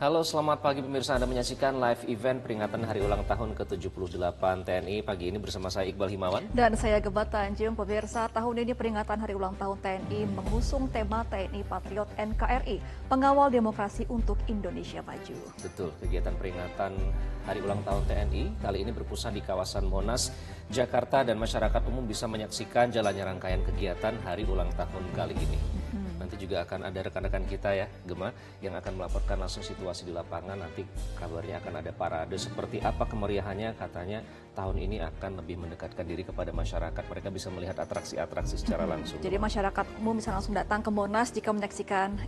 Halo, selamat pagi pemirsa. Anda menyaksikan live event peringatan hari ulang tahun ke-78 TNI. Pagi ini bersama saya Iqbal Himawan. Dan saya Geba Tanjung. Pemirsa, tahun ini peringatan hari ulang tahun TNI mengusung tema TNI Patriot NKRI, pengawal demokrasi untuk Indonesia Maju. Betul, kegiatan peringatan hari ulang tahun TNI kali ini berpusat di kawasan Monas, Jakarta, dan masyarakat umum bisa menyaksikan jalannya rangkaian kegiatan hari ulang tahun kali ini. Nanti juga akan ada rekan-rekan kita ya, Gema, yang akan melaporkan langsung situasi di lapangan. Nanti kabarnya akan ada parade. Seperti apa kemeriahannya, katanya tahun ini akan lebih mendekatkan diri kepada masyarakat. Mereka bisa melihat atraksi-atraksi secara langsung. Jadi masyarakat umum bisa langsung datang ke Monas jika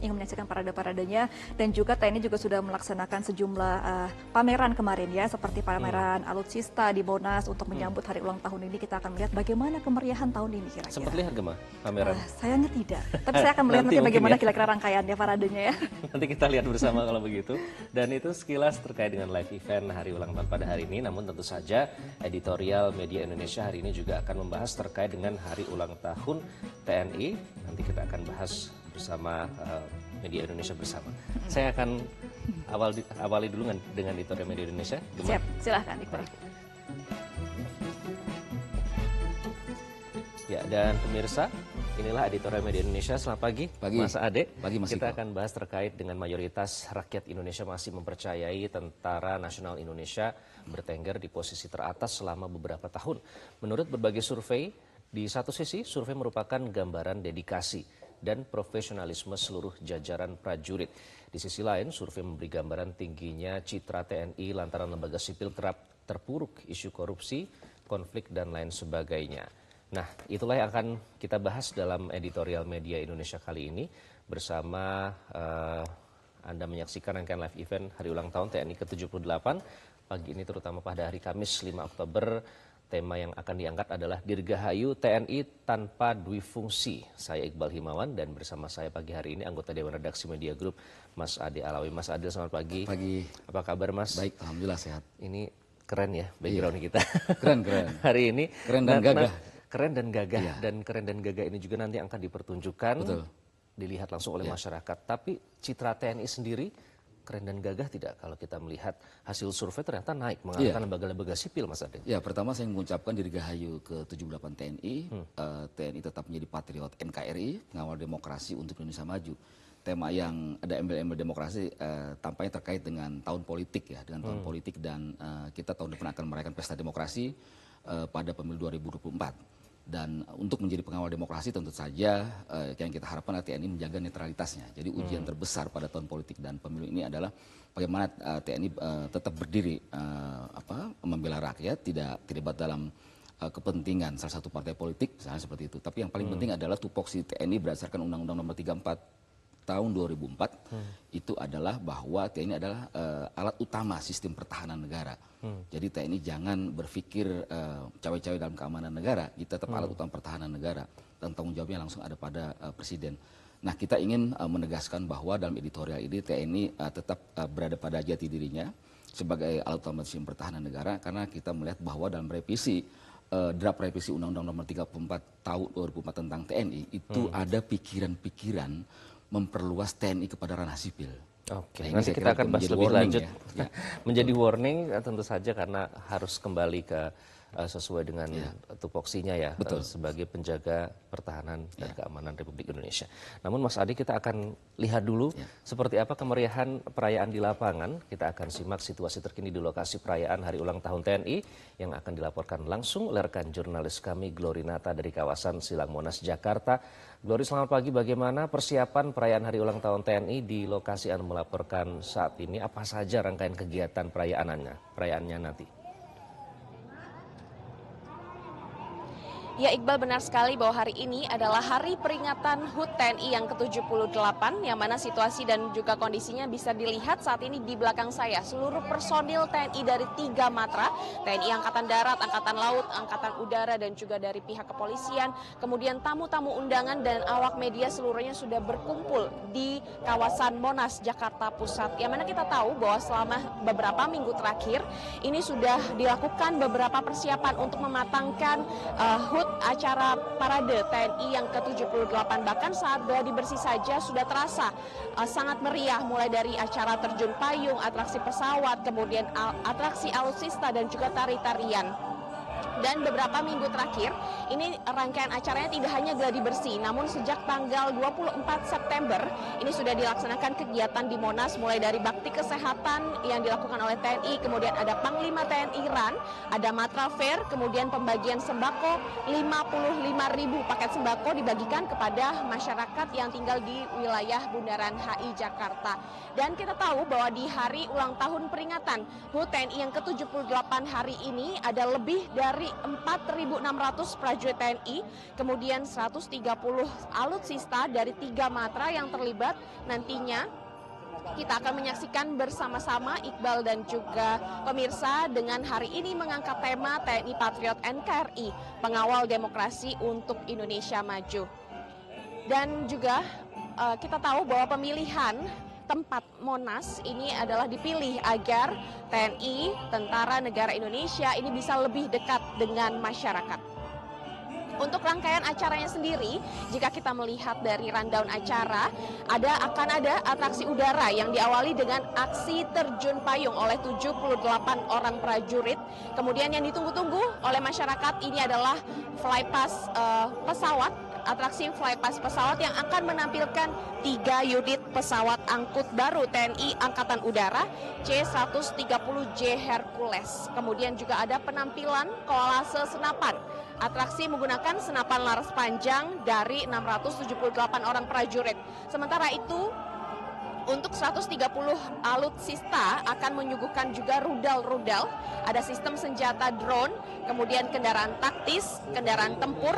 ingin menyaksikan parade-paradenya. Dan juga TNI juga sudah melaksanakan sejumlah pameran kemarin ya, seperti pameran alutsista di Monas untuk menyambut hari ulang tahun ini. Kita akan melihat bagaimana kemeriahan tahun ini kira-kira. Sempat lihat Gema pameran? Sayangnya tidak, tapi saya akan melihat nanti bagaimana kira-kira rangkaiannya, paradenya ya. Nanti kita lihat bersama kalau begitu. Dan itu sekilas terkait dengan live event hari ulang tahun pada hari ini. Namun tentu saja editorial Media Indonesia hari ini juga akan membahas terkait dengan hari ulang tahun TNI. Nanti kita akan bahas bersama Media Indonesia bersama. Saya akan awali dulu dengan editorial Media Indonesia. Siap, silahkan Iqbal. Ya, dan pemirsa, inilah editorial Media Indonesia. Selamat pagi, Mas Ade. Pagi, Mas Kita Iqbal. akan bahas terkait dengan mayoritas rakyat Indonesia masih mempercayai Tentara Nasional Indonesia bertengger di posisi teratas selama beberapa tahun. Menurut berbagai survei, di satu sisi survei merupakan gambaran dedikasi dan profesionalisme seluruh jajaran prajurit. Di sisi lain, survei memberi gambaran tingginya citra TNI lantaran lembaga sipil kerap terpuruk isu korupsi, konflik, dan lain sebagainya. Nah, itulah yang akan kita bahas dalam editorial Media Indonesia kali ini bersama Anda menyaksikan rangkaian live event hari ulang tahun TNI ke-78. Pagi ini terutama pada hari Kamis 5 Oktober, tema yang akan diangkat adalah Dirgahayu TNI Tanpa Dwi Fungsi. Saya Iqbal Himawan dan bersama saya pagi hari ini anggota Dewan Redaksi Media Group, Mas Ade Alawi. Mas Ade, selamat pagi. Pagi. Apa kabar, Mas? Baik, alhamdulillah sehat. Ini keren ya background kita. Keren. Hari ini. Keren dan gagah. Keren dan gagah, Iya. dan keren dan gagah ini juga nanti akan dipertunjukkan, Betul. Dilihat langsung oleh masyarakat. Tapi citra TNI sendiri keren dan gagah tidak kalau kita melihat hasil survei ternyata naik mengalahkan lembaga-lembaga sipil, Mas Ade. Ya, pertama saya mengucapkan Dirgahayu ke-78 TNI. TNI tetap menjadi patriot NKRI, pengawal demokrasi untuk Indonesia Maju. Tema yang ada embel-embel demokrasi tampaknya terkait dengan tahun politik ya, dengan tahun politik, dan kita tahun depan akan merayakan pesta demokrasi pada pemilu 2024. Dan untuk menjadi pengawal demokrasi tentu saja yang kita harapkan TNI menjaga netralitasnya. Jadi ujian terbesar pada tahun politik dan pemilu ini adalah bagaimana TNI tetap berdiri membela rakyat, tidak terlibat dalam kepentingan salah satu partai politik, misalnya seperti itu. Tapi yang paling penting adalah tupoksi TNI berdasarkan Undang-Undang Nomor 34 tahun 2004 itu adalah bahwa TNI adalah alat utama sistem pertahanan negara. Jadi TNI jangan berpikir cawe-cawe dalam keamanan negara, kita tetap alat utama pertahanan negara dan tanggung jawabnya langsung ada pada presiden. Nah, kita ingin menegaskan bahwa dalam editorial ini TNI tetap berada pada jati dirinya sebagai alat utama sistem pertahanan negara, karena kita melihat bahwa dalam revisi draft revisi Undang-Undang Nomor 34 tahun 2004 tentang TNI itu ada pikiran-pikiran memperluas TNI kepada ranah sipil. Oke, Nah, nanti kita akan bahas lebih lanjut. Ya. Menjadi warning tentu saja karena harus kembali ke sesuai dengan tupoksinya ya, sebagai penjaga pertahanan dan keamanan Republik Indonesia. Namun Mas Adi, kita akan lihat dulu seperti apa kemeriahan perayaan di lapangan. Kita akan simak situasi terkini di lokasi perayaan hari ulang tahun TNI yang akan dilaporkan langsung oleh rekan jurnalis kami Glory Nata dari kawasan Silang Monas, Jakarta. Glory, selamat pagi. Bagaimana persiapan perayaan hari ulang tahun TNI di lokasi Anda melaporkan saat ini? Apa saja rangkaian kegiatan perayaannya nanti? Ya, Iqbal, benar sekali bahwa hari ini adalah hari peringatan HUT TNI yang ke-78, yang mana situasi dan juga kondisinya bisa dilihat saat ini di belakang saya. Seluruh personil TNI dari 3 matra, TNI Angkatan Darat, Angkatan Laut, Angkatan Udara, dan juga dari pihak kepolisian, kemudian tamu-tamu undangan dan awak media seluruhnya sudah berkumpul di kawasan Monas, Jakarta Pusat. Yang mana kita tahu bahwa selama beberapa minggu terakhir, ini sudah dilakukan beberapa persiapan untuk mematangkan HUT menyambut acara parade TNI yang ke-78. Bahkan saat gladi bersih saja sudah terasa sangat meriah, mulai dari acara terjun payung, atraksi pesawat, kemudian atraksi alutsista dan juga tari-tarian. Dan beberapa minggu terakhir, ini rangkaian acaranya tidak hanya gladi bersih, namun sejak tanggal 24 September, ini sudah dilaksanakan kegiatan di Monas, mulai dari bakti kesehatan yang dilakukan oleh TNI, kemudian ada Panglima TNI RAN, ada Matra Fair, kemudian pembagian sembako, 55.000 paket sembako dibagikan kepada masyarakat yang tinggal di wilayah Bundaran HI Jakarta. Dan kita tahu bahwa di hari ulang tahun peringatan HUT TNI yang ke-78 hari ini ada lebih dari 4.600 prajurit TNI, kemudian 130 alutsista dari 3 matra yang terlibat. Nantinya kita akan menyaksikan bersama-sama Iqbal dan juga pemirsa dengan hari ini mengangkat tema TNI Patriot NKRI, pengawal demokrasi untuk Indonesia maju. Dan juga kita tahu bahwa pemilihan tempat Monas ini adalah dipilih agar TNI, Tentara Negara Indonesia ini bisa lebih dekat dengan masyarakat. Untuk rangkaian acaranya sendiri, jika kita melihat dari rundown acara, akan ada atraksi udara yang diawali dengan aksi terjun payung oleh 78 orang prajurit. Kemudian yang ditunggu-tunggu oleh masyarakat ini adalah flypass pesawat, atraksi flypass pesawat yang akan menampilkan 3 unit pesawat angkut baru TNI Angkatan Udara C-130J Hercules. Kemudian juga ada penampilan kolase senapan. Atraksi menggunakan senapan laras panjang dari 678 orang prajurit. Sementara itu, untuk 130 alutsista akan menyuguhkan juga rudal-rudal, ada sistem senjata drone, kemudian kendaraan taktis, kendaraan tempur,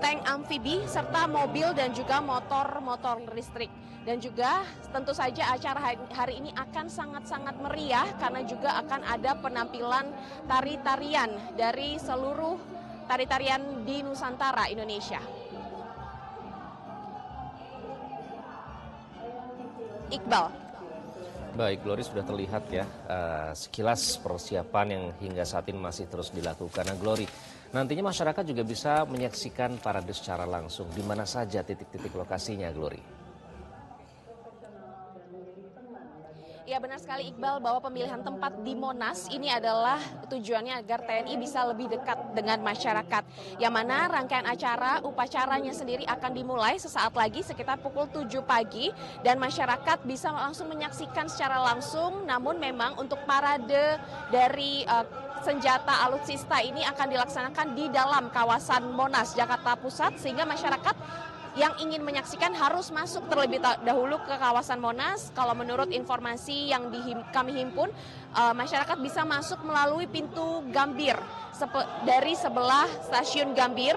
tank amfibi, serta mobil dan juga motor-motor listrik. Dan juga tentu saja acara hari ini akan sangat-sangat meriah karena juga akan ada penampilan tari-tarian dari seluruh tari-tarian di Nusantara Indonesia. Iqbal. Baik, Glory, sudah terlihat ya sekilas persiapan yang hingga saat ini masih terus dilakukan. Nah, Glory, nantinya masyarakat juga bisa menyaksikan parade secara langsung. Di mana saja titik-titik lokasinya, Glory? Ya, benar sekali Iqbal bahwa pemilihan tempat di Monas ini adalah tujuannya agar TNI bisa lebih dekat dengan masyarakat. Yang mana rangkaian acara, upacaranya sendiri akan dimulai sesaat lagi sekitar pukul 7 pagi. Dan masyarakat bisa langsung menyaksikan secara langsung, namun memang untuk parade dari senjata alutsista ini akan dilaksanakan di dalam kawasan Monas, Jakarta Pusat, sehingga masyarakat yang ingin menyaksikan harus masuk terlebih dahulu ke kawasan Monas. Kalau menurut informasi yang kami himpun, masyarakat bisa masuk melalui pintu Gambir dari sebelah stasiun Gambir,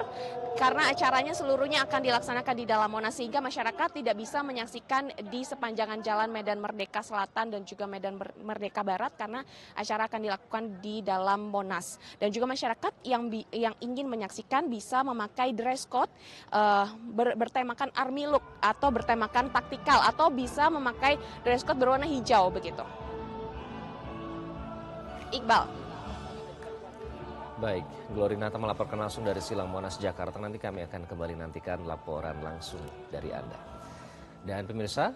karena acaranya seluruhnya akan dilaksanakan di dalam Monas, sehingga masyarakat tidak bisa menyaksikan di sepanjangan jalan Medan Merdeka Selatan dan juga Medan Merdeka Barat, karena acara akan dilakukan di dalam Monas. Dan juga masyarakat yang ingin menyaksikan bisa memakai dress code bertemakan army look atau bertemakan taktikal, atau bisa memakai dress code berwarna hijau begitu. Iqbal. Baik, Glory Nata melaporkan langsung dari Silang Monas, Jakarta. Nanti kami akan kembali nantikan laporan langsung dari Anda. Dan pemirsa,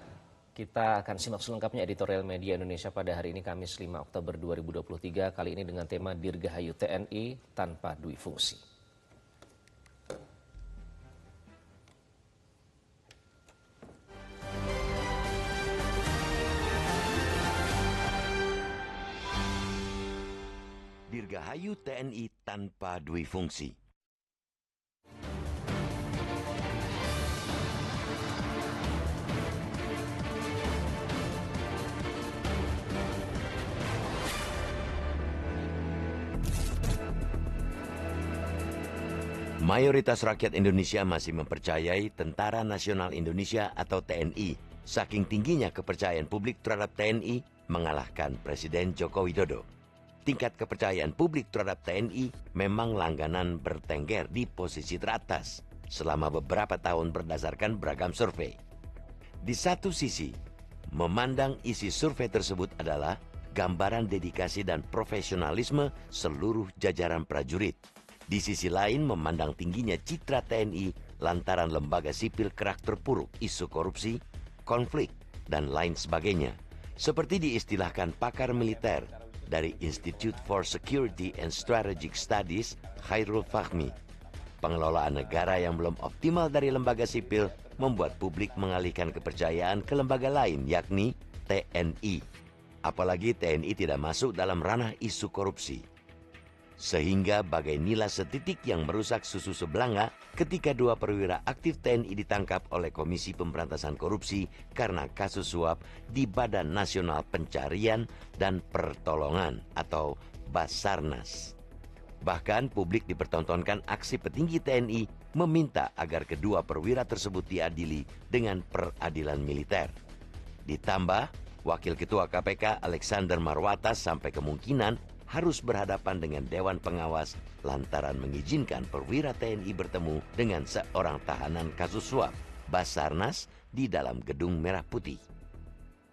kita akan simak selengkapnya editorial Media Indonesia pada hari ini, Kamis 5 Oktober 2023. Kali ini dengan tema Dirgahayu TNI tanpa dui fungsi. Dirgahayu TNI tanpa dui fungsi. Mayoritas rakyat Indonesia masih mempercayai Tentara Nasional Indonesia atau TNI. Saking tingginya kepercayaan publik terhadap TNI mengalahkan Presiden Joko Widodo. Tingkat kepercayaan publik terhadap TNI memang langganan bertengger di posisi teratas selama beberapa tahun berdasarkan beragam survei. Di satu sisi, memandang isi survei tersebut adalah gambaran dedikasi dan profesionalisme seluruh jajaran prajurit. Di sisi lain memandang tingginya citra TNI lantaran lembaga sipil kerap terpuruk isu korupsi, konflik, dan lain sebagainya. Seperti diistilahkan pakar militer dari Institute for Security and Strategic Studies, Khairul Fahmi. Pengelolaan negara yang belum optimal dari lembaga sipil membuat publik mengalihkan kepercayaan ke lembaga lain, yakni TNI. Apalagi TNI tidak masuk dalam ranah isu korupsi. Sehingga bagai nila setitik yang merusak susu sebelanga ketika 2 perwira aktif TNI ditangkap oleh Komisi Pemberantasan Korupsi karena kasus suap di Badan Nasional Pencarian dan Pertolongan atau Basarnas. Bahkan publik dipertontonkan aksi petinggi TNI meminta agar kedua perwira tersebut diadili dengan peradilan militer. Ditambah, Wakil Ketua KPK Alexander Marwata sampai kemungkinan harus berhadapan dengan Dewan Pengawas lantaran mengizinkan perwira TNI bertemu dengan seorang tahanan kasus suap, Basarnas, di dalam Gedung Merah Putih.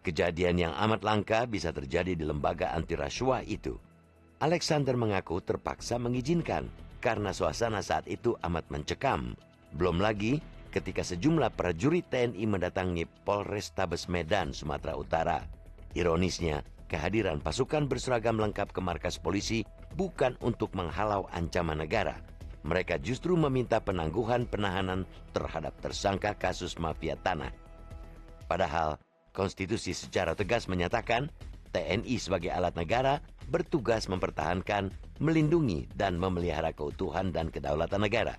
Kejadian yang amat langka bisa terjadi di lembaga anti rasuah itu. Alexander mengaku terpaksa mengizinkan karena suasana saat itu amat mencekam. Belum lagi ketika sejumlah prajurit TNI mendatangi Polrestabes Medan, Sumatera Utara. Ironisnya, kehadiran pasukan berseragam lengkap ke markas polisi bukan untuk menghalau ancaman negara. Mereka justru meminta penangguhan penahanan terhadap tersangka kasus mafia tanah. Padahal, konstitusi secara tegas menyatakan TNI sebagai alat negara bertugas mempertahankan, melindungi, dan memelihara keutuhan dan kedaulatan negara,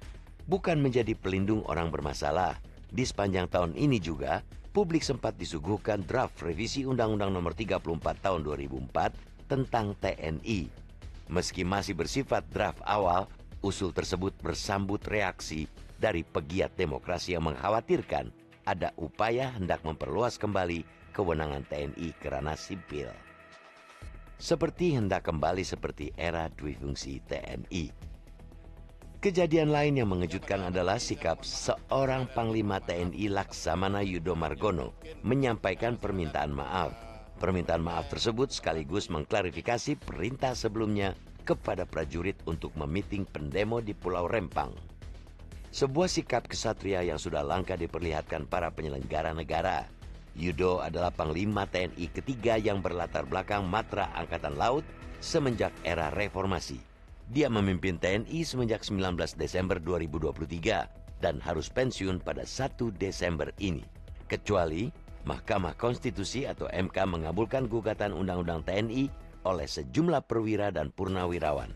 bukan menjadi pelindung orang bermasalah. Di sepanjang tahun ini juga, publik sempat disuguhkan draft revisi Undang-Undang Nomor 34 Tahun 2004 tentang TNI. Meski masih bersifat draft awal, usul tersebut bersambut reaksi dari pegiat demokrasi yang mengkhawatirkan ada upaya hendak memperluas kembali kewenangan TNI ke ranah sipil. Seperti hendak kembali seperti era duifungsi TNI. Kejadian lain yang mengejutkan adalah sikap seorang Panglima TNI Laksamana Yudo Margono menyampaikan permintaan maaf. Permintaan maaf tersebut sekaligus mengklarifikasi perintah sebelumnya kepada prajurit untuk memiting pendemo di Pulau Rempang. Sebuah sikap kesatria yang sudah langka diperlihatkan para penyelenggara negara. Yudo adalah Panglima TNI ketiga yang berlatar belakang Matra Angkatan Laut semenjak era reformasi. Dia memimpin TNI semenjak 19 Desember 2023 dan harus pensiun pada 1 Desember ini. Kecuali Mahkamah Konstitusi atau MK mengabulkan gugatan Undang-Undang TNI oleh sejumlah perwira dan purnawirawan.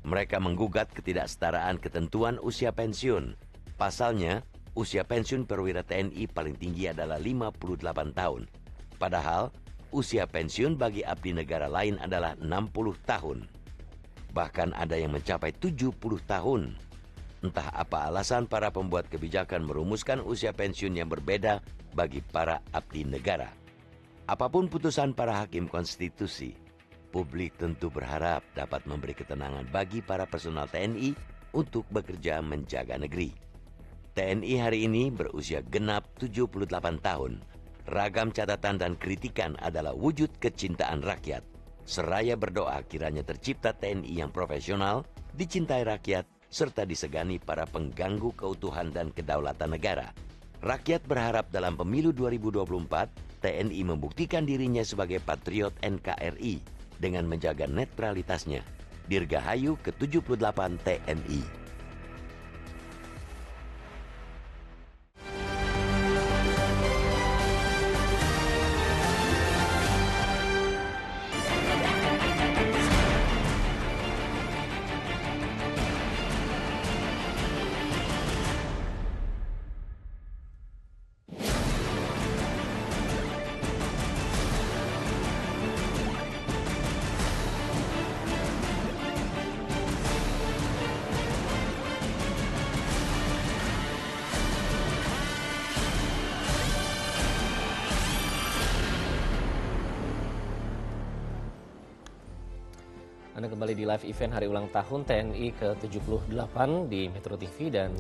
Mereka menggugat ketidaksetaraan ketentuan usia pensiun. Pasalnya, usia pensiun perwira TNI paling tinggi adalah 58 tahun. Padahal, usia pensiun bagi abdi negara lain adalah 60 tahun. Bahkan ada yang mencapai 70 tahun. Entah apa alasan para pembuat kebijakan merumuskan usia pensiun yang berbeda bagi para abdi negara. Apapun putusan para hakim konstitusi, publik tentu berharap dapat memberi ketenangan bagi para personal TNI untuk bekerja menjaga negeri. TNI hari ini berusia genap 78 tahun. Ragam catatan dan kritikan adalah wujud kecintaan rakyat. Seraya berdoa kiranya tercipta TNI yang profesional, dicintai rakyat, serta disegani para pengganggu keutuhan dan kedaulatan negara. Rakyat berharap dalam pemilu 2024, TNI membuktikan dirinya sebagai patriot NKRI dengan menjaga netralitasnya. Dirgahayu ke-78 TNI. kembali di live event hari ulang tahun TNI ke-78 di Metro TV dan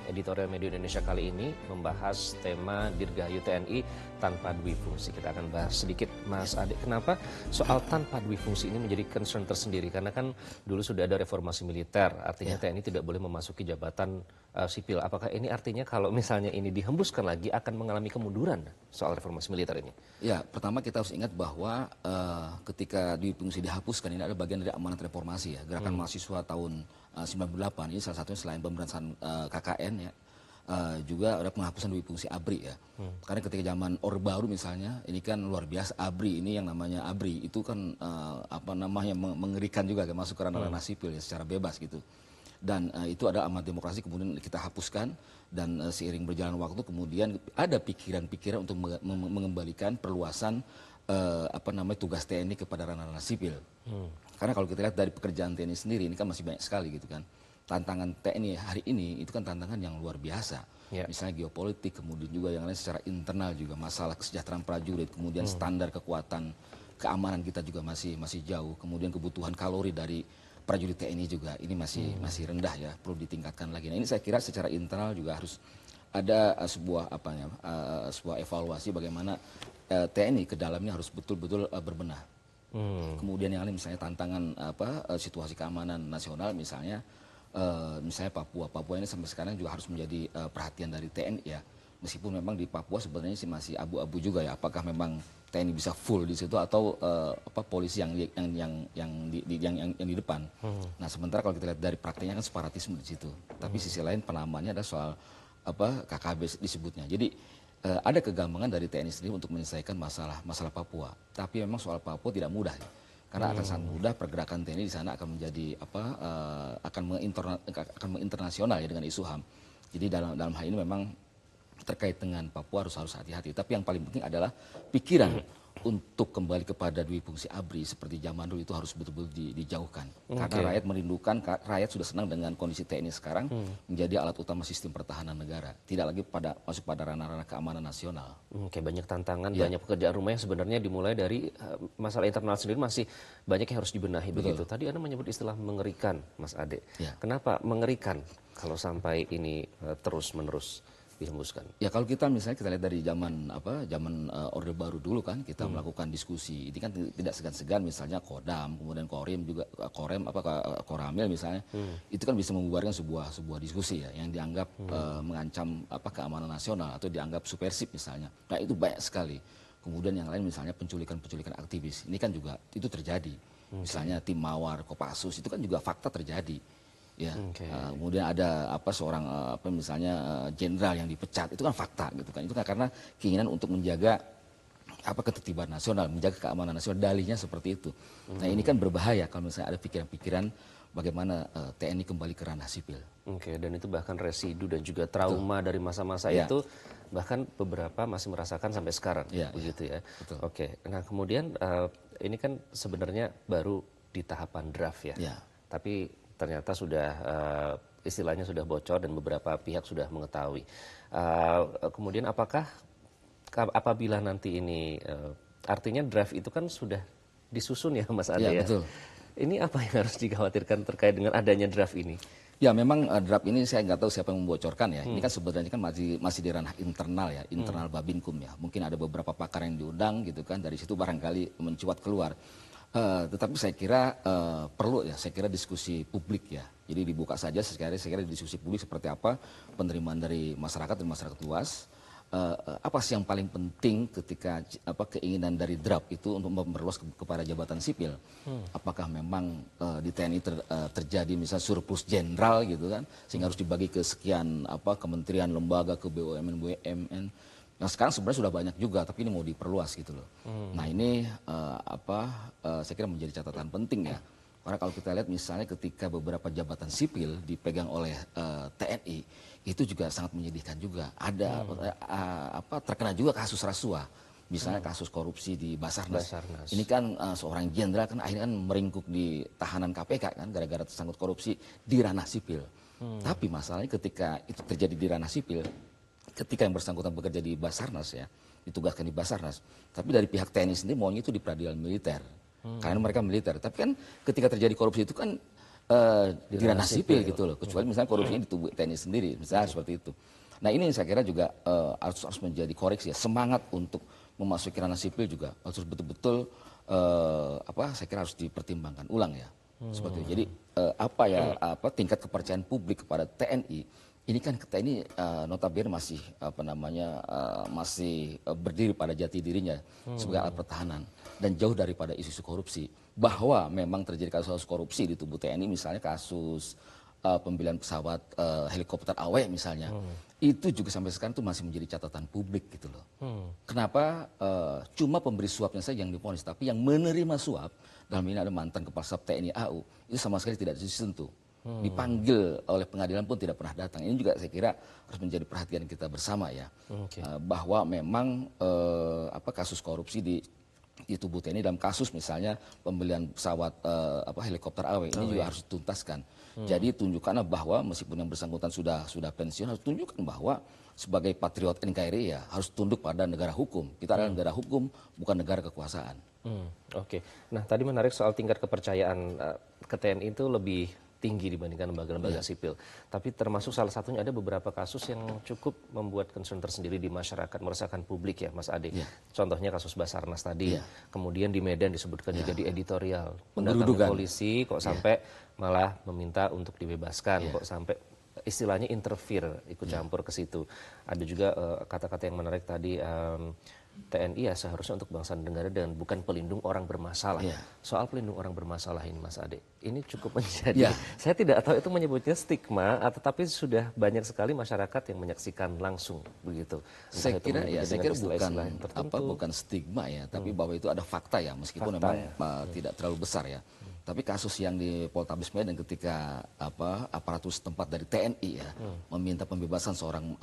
editorial Media Indonesia kali ini membahas tema Dirgahayu TNI tanpa dwi fungsi. Kita akan bahas sedikit, Mas Ade, kenapa soal tanpa dwi fungsi ini menjadi concern tersendiri? Karena kan dulu sudah ada reformasi militer, artinya TNI tidak boleh memasuki jabatan sipil. Apakah ini artinya kalau misalnya ini dihembuskan lagi akan mengalami kemunduran soal reformasi militer ini? Ya, pertama kita harus ingat bahwa ketika dwi fungsi dihapuskan, ini ada bagian dari amanat reformasi ya, gerakan mahasiswa tahun 98. Ini salah satunya selain pemberantasan KKN ya, juga ada penghapusan dwi fungsi ABRI ya. Karena ketika zaman Orde Baru misalnya, ini kan luar biasa ABRI ini, yang namanya ABRI itu kan mengerikan juga, masuk ke ranah sipil ya, secara bebas gitu. Dan itu ada amanat demokrasi, kemudian kita hapuskan, dan seiring berjalan waktu kemudian ada pikiran-pikiran untuk mengembalikan perluasan tugas TNI kepada ranah sipil. Karena kalau kita lihat dari pekerjaan TNI sendiri ini kan masih banyak sekali gitu kan. Tantangan TNI hari ini itu kan tantangan yang luar biasa. Misalnya geopolitik, kemudian juga yang lain secara internal juga masalah kesejahteraan prajurit, kemudian standar kekuatan keamanan kita juga masih jauh, kemudian kebutuhan kalori dari prajurit TNI juga ini masih rendah ya, perlu ditingkatkan lagi. Nah, ini saya kira secara internal juga harus ada sebuah evaluasi bagaimana TNI ke dalamnya harus betul-betul berbenah. Kemudian yang lain misalnya tantangan situasi keamanan nasional misalnya Papua ini sampai sekarang juga harus menjadi perhatian dari TNI ya. Meskipun memang di Papua sebenarnya sih masih abu-abu juga ya, apakah memang TNI bisa full di situ atau polisi yang di depan. Nah, sementara kalau kita lihat dari praktiknya kan separatisme di situ. Tapi sisi lain penamaannya ada soal KKB disebutnya. Jadi ada kegambangan dari TNI sendiri untuk menyelesaikan masalah Papua. Tapi memang soal Papua tidak mudah. Karena akan sangat mudah pergerakan TNI di sana akan menjadi akan menginternasional ya dengan isu HAM. Jadi dalam hal ini memang terkait dengan Papua harus hati-hati. Tapi yang paling penting adalah pikiran untuk kembali kepada dwi fungsi ABRI seperti zaman dulu itu harus betul-betul dijauhkan. Karena rakyat merindukan, rakyat sudah senang dengan kondisi TNI sekarang menjadi alat utama sistem pertahanan negara. Tidak lagi masuk pada ranah-ranah keamanan nasional. Banyak tantangan, banyak pekerjaan rumah yang sebenarnya dimulai dari masalah internal sendiri masih banyak yang harus dibenahi. Begitu. Tadi Anda menyebut istilah mengerikan, Mas Ade. Kenapa mengerikan kalau sampai ini terus-menerus dihembuskan? Ya, kalau kita lihat dari zaman Orde Baru dulu kan kita melakukan diskusi. Ini kan tidak segan-segan misalnya Kodam, kemudian Koramil misalnya. Itu kan bisa membubarkan sebuah diskusi ya yang dianggap mengancam keamanan nasional atau dianggap subversif misalnya. Nah, itu banyak sekali. Kemudian yang lain misalnya penculikan aktivis. Ini kan juga itu terjadi. Misalnya tim Mawar, Kopassus itu kan juga fakta terjadi. Ya, kemudian ada seorang misalnya jenderal yang dipecat, itu kan fakta gitu kan. Itu kan karena keinginan untuk menjaga ketertiban nasional, menjaga keamanan nasional, dalihnya seperti itu. Nah, ini kan berbahaya kalau misalnya ada pikiran-pikiran bagaimana TNI kembali ke ranah sipil. Dan itu bahkan residu dan juga trauma dari masa-masa itu bahkan beberapa masih merasakan sampai sekarang, begitu ya. Nah, kemudian ini kan sebenarnya baru di tahapan draft ya. Tapi ternyata sudah istilahnya sudah bocor dan beberapa pihak sudah mengetahui. Kemudian apabila nanti ini artinya draft itu kan sudah disusun ya, Mas Ade ya? Betul. Ini apa yang harus dikhawatirkan terkait dengan adanya draft ini? Ya, memang draft ini saya nggak tahu siapa yang membocorkan ya. Ini kan sebenarnya kan masih di ranah internal ya, internal Babinkum ya. Mungkin ada beberapa pakar yang diundang gitu kan, dari situ barangkali mencuat keluar. Tetapi saya kira perlu ya, saya kira diskusi publik ya. Jadi dibuka saja saya kira diskusi publik seperti apa penerimaan dari masyarakat dan masyarakat luas. Apa sih yang paling penting ketika keinginan dari draft itu untuk memperluas kepada jabatan sipil? Apakah memang di TNI terjadi misalnya surplus jenderal gitu kan, sehingga harus dibagi ke sekian kementerian, lembaga, ke BUMN. Nah, sekarang sebenarnya sudah banyak juga, tapi ini mau diperluas gitu loh. Nah, ini saya kira menjadi catatan penting ya. Karena kalau kita lihat misalnya ketika beberapa jabatan sipil dipegang oleh TNI, itu juga sangat menyedihkan juga. Ada terkena juga kasus rasuah. Misalnya kasus korupsi di Basarnas. Ini kan seorang jenderal kan akhirnya kan meringkuk di tahanan KPK kan gara-gara tersangkut korupsi di ranah sipil. Tapi masalahnya ketika itu terjadi di ranah sipil, ketika yang bersangkutan bekerja di Basarnas ya, ditugaskan di Basarnas, tapi dari pihak TNI sendiri maunya itu di peradilan militer. karena mereka militer. Tapi kan ketika terjadi korupsi itu kan di ranah sipil gitu loh, kecuali misalnya korupsinya di tubuh TNI sendiri, misalnya seperti itu. Nah ini saya kira juga harus menjadi koreksi ya, semangat untuk memasuki ranah sipil juga harus betul-betul saya kira harus dipertimbangkan ulang ya, seperti itu. Jadi tingkat kepercayaan publik kepada TNI ini kan TNI notabene masih masih berdiri pada jati dirinya sebagai alat pertahanan dan jauh daripada isu-isu korupsi. Bahwa memang terjadi kasus korupsi di tubuh TNI, misalnya kasus pembelian pesawat helikopter AW misalnya, itu juga sampai sekarang itu masih menjadi catatan publik gitu loh. Kenapa cuma pemberi suapnya saja yang divonis, tapi yang menerima suap, dalam ini ada mantan Kepala Staf TNI AU, itu sama sekali tidak disentuh. Dipanggil oleh pengadilan pun tidak pernah datang. Ini juga saya kira harus menjadi perhatian kita bersama ya, bahwa memang kasus korupsi di tubuh TNI dalam kasus misalnya pembelian pesawat helikopter AW ini juga harus dituntaskan. Jadi tunjukkanlah bahwa meskipun yang bersangkutan sudah pensiun, harus tunjukkan bahwa sebagai patriot NKRI ya harus tunduk pada negara hukum. Kita adalah negara hukum, bukan negara kekuasaan. Oke. Nah tadi menarik soal tingkat kepercayaan ke TNI itu lebih tinggi dibandingkan lembaga-lembaga sipil. Tapi termasuk salah satunya ada beberapa kasus yang cukup membuat concern tersendiri di masyarakat, meresahkan publik ya Mas Ade. Contohnya kasus Basarnas tadi. Kemudian di Medan disebutkan juga di editorial. Mendatangi polisi kok sampai malah meminta untuk dibebaskan. Kok sampai istilahnya interfere, ikut campur ke situ. Ada juga kata-kata yang menarik tadi, TNI ya seharusnya untuk bangsa dan negara dan bukan pelindung orang bermasalah. Soal pelindung orang bermasalah ini Mas Ade, ini cukup menjadi, saya tidak tahu itu menyebutnya stigma, tetapi sudah banyak sekali masyarakat yang menyaksikan langsung begitu. Saya kira bukan stigma ya, tapi bahwa itu ada fakta ya, meskipun memang tidak terlalu besar ya. Tapi kasus yang di Poltabes Medan ketika aparatus setempat dari TNI ya meminta pembebasan seorang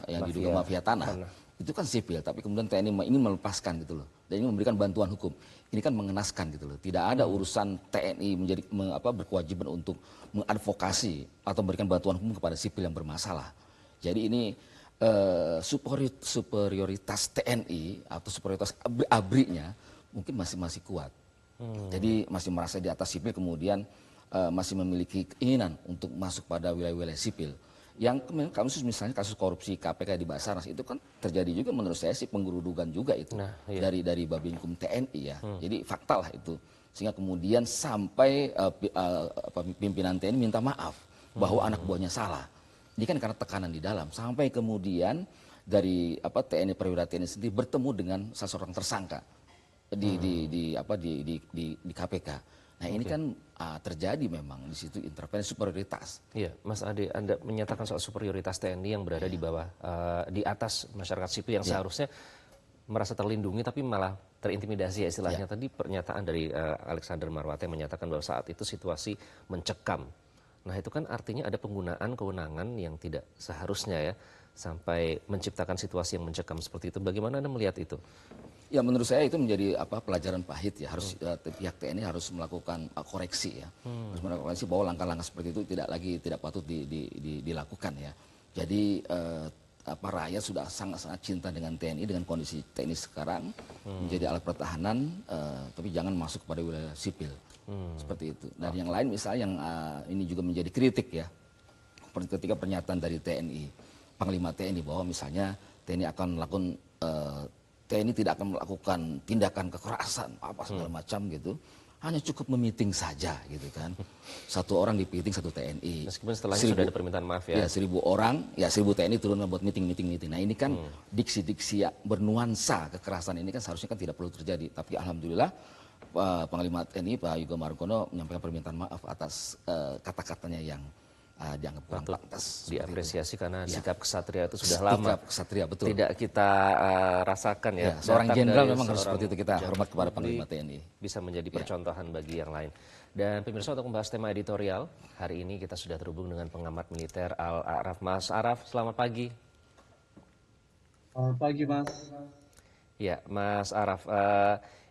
yang diduga mafia tanah. Itu kan sipil, tapi kemudian TNI ini melepaskan gitu loh. Dan ini memberikan bantuan hukum. Ini kan mengenaskan gitu loh. Tidak ada urusan TNI berkewajiban untuk mengadvokasi atau memberikan bantuan hukum kepada sipil yang bermasalah. Jadi ini superioritas TNI atau superioritas ABRI-nya mungkin masih kuat. Jadi masih merasa di atas sipil, kemudian masih memiliki keinginan untuk masuk pada wilayah-wilayah sipil. Yang kasus misalnya kasus korupsi KPK di Basarnas itu kan terjadi juga menurut saya sih penggerudukan juga itu dari Babinkum TNI ya. Jadi fakta lah itu. Sehingga kemudian sampai pimpinan TNI minta maaf bahwa anak buahnya salah. Ini kan karena tekanan di dalam. Sampai kemudian dari TNI perwira TNI sendiri bertemu dengan salah seorang tersangka di KPK. Nah ini kan terjadi memang di situ intervensi superioritas. Iya, Mas Ade, Anda menyatakan soal superioritas TNI yang berada di bawah, di atas masyarakat sipil yang seharusnya merasa terlindungi tapi malah terintimidasi ya istilahnya. Tadi pernyataan dari Alexander Marwata yang menyatakan bahwa saat itu situasi mencekam. Nah itu kan artinya ada penggunaan kewenangan yang tidak seharusnya ya sampai menciptakan situasi yang mencekam seperti itu. Bagaimana Anda melihat itu? Ya menurut saya itu menjadi pelajaran pahit ya, harus pihak TNI harus melakukan koreksi ya, harus melakukan koreksi bahwa langkah-langkah seperti itu tidak patut dilakukan ya. Jadi rakyat sudah sangat-sangat cinta dengan TNI, dengan kondisi TNI sekarang menjadi alat pertahanan, tapi jangan masuk kepada wilayah sipil seperti itu. Dan yang lain misalnya yang ini juga menjadi kritik ya, ketika pernyataan dari TNI, Panglima TNI bahwa misalnya TNI akan melakukan TNI tidak akan melakukan tindakan kekerasan apa segala macam gitu, hanya cukup memiting saja gitu kan. Satu orang dipiting satu TNI. Meskipun setelahnya sudah ada permintaan maaf ya. Ya 1.000 orang, ya 1.000 TNI turun buat meeting. Nah ini kan diksi-diksi bernuansa kekerasan ini kan seharusnya kan tidak perlu terjadi. Tapi alhamdulillah Panglima TNI Pak Yugo Margono menyampaikan permintaan maaf atas kata-katanya yang dianggap kurang pantas. Diapresiasi karena sikap kesatria itu sudah lama. Sikap kesatria betul. Tidak kita rasakan ya. Seorang jenderal memang harus seperti itu, kita hormat kepada Panglima TNI. Bisa menjadi percontohan bagi yang lain. Dan pemirsa, untuk membahas tema editorial, hari ini kita sudah terhubung dengan pengamat militer Al-A'raf. Mas Araf, selamat pagi. Selamat pagi Mas. Ya Mas Araf,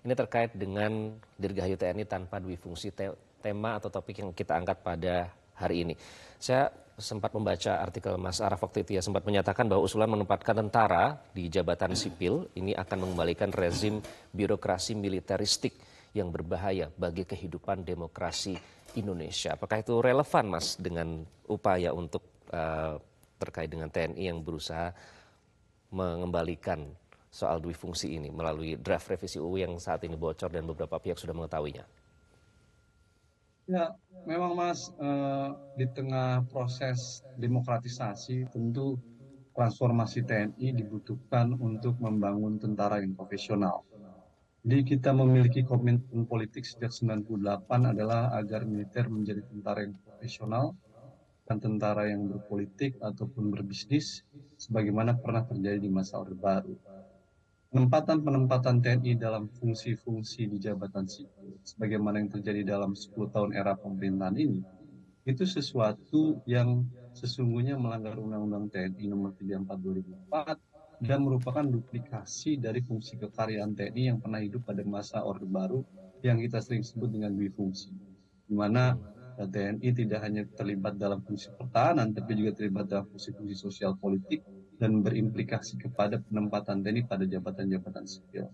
ini terkait dengan Dirgahayu TNI tanpa dui fungsi, tema atau topik yang kita angkat pada hari ini. Saya sempat membaca artikel Mas Araf waktu itu ya, sempat menyatakan bahwa usulan menempatkan tentara di jabatan sipil ini akan mengembalikan rezim birokrasi militeristik yang berbahaya bagi kehidupan demokrasi Indonesia. Apakah itu relevan, Mas, dengan upaya untuk terkait dengan TNI yang berusaha mengembalikan soal dui fungsi ini melalui draft revisi UU yang saat ini bocor dan beberapa pihak sudah mengetahuinya? Ya, memang Mas, di tengah proses demokratisasi tentu transformasi TNI dibutuhkan untuk membangun tentara yang profesional. Jadi kita memiliki komitmen politik sejak 98 adalah agar militer menjadi tentara yang profesional dan tentara yang berpolitik ataupun berbisnis sebagaimana pernah terjadi di masa Orde Baru. Penempatan TNI dalam fungsi-fungsi di jabatan sipil, sebagaimana yang terjadi dalam 10 tahun era pemerintahan ini, itu sesuatu yang sesungguhnya melanggar Undang-Undang TNI Nomor 34 2004 dan merupakan duplikasi dari fungsi kekaryaan TNI yang pernah hidup pada masa Orde Baru yang kita sering sebut dengan dui fungsi, di mana TNI tidak hanya terlibat dalam fungsi pertahanan, tapi juga terlibat dalam fungsi-fungsi sosial politik dan berimplikasi kepada penempatan TNI pada jabatan-jabatan sipil.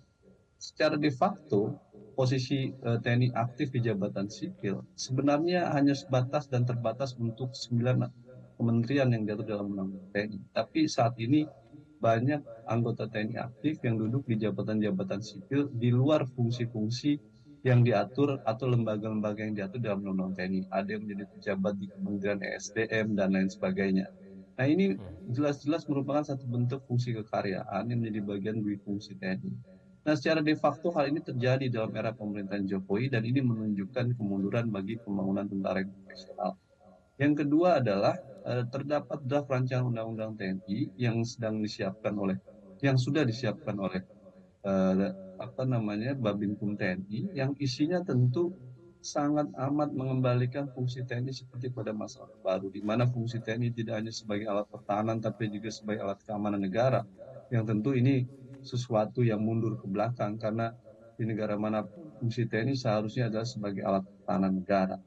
Secara de facto, posisi TNI aktif di jabatan sipil sebenarnya hanya sebatas dan terbatas untuk 9 kementerian yang diatur dalam Undang-Undang TNI. Tapi saat ini banyak anggota TNI aktif yang duduk di jabatan-jabatan sipil di luar fungsi-fungsi yang diatur atau lembaga-lembaga yang diatur dalam Undang-Undang TNI. Ada yang menjadi pejabat di Kementerian ESDM dan lain sebagainya. Nah, ini jelas-jelas merupakan satu bentuk fungsi kekaryaan yang menjadi bagian dari fungsi TNI. Nah, secara de facto hal ini terjadi dalam era pemerintahan Jokowi dan ini menunjukkan kemunduran bagi pembangunan tentara yang profesional. Yang kedua adalah terdapat draft rancangan undang-undang TNI yang sudah disiapkan oleh Babinkum TNI yang isinya tentu sangat amat mengembalikan fungsi TNI seperti pada masa Orde Baru, di mana fungsi TNI tidak hanya sebagai alat pertahanan tapi juga sebagai alat keamanan negara, yang tentu ini sesuatu yang mundur ke belakang karena di negara manapun fungsi TNI seharusnya adalah sebagai alat pertahanan negara.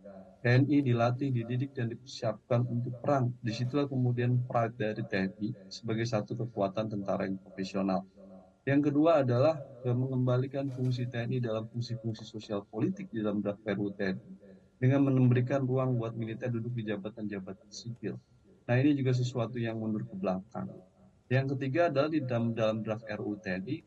TNI dilatih, dididik, dan dipersiapkan untuk perang. Disitulah kemudian pride dari TNI sebagai satu kekuatan tentara yang profesional. Yang kedua adalah mengembalikan fungsi TNI dalam fungsi-fungsi sosial politik di dalam draft RUU TNI dengan memberikan ruang buat militer duduk di jabatan-jabatan sipil. Nah, ini juga sesuatu yang mundur ke belakang. Yang ketiga adalah di dalam draft RUU TNI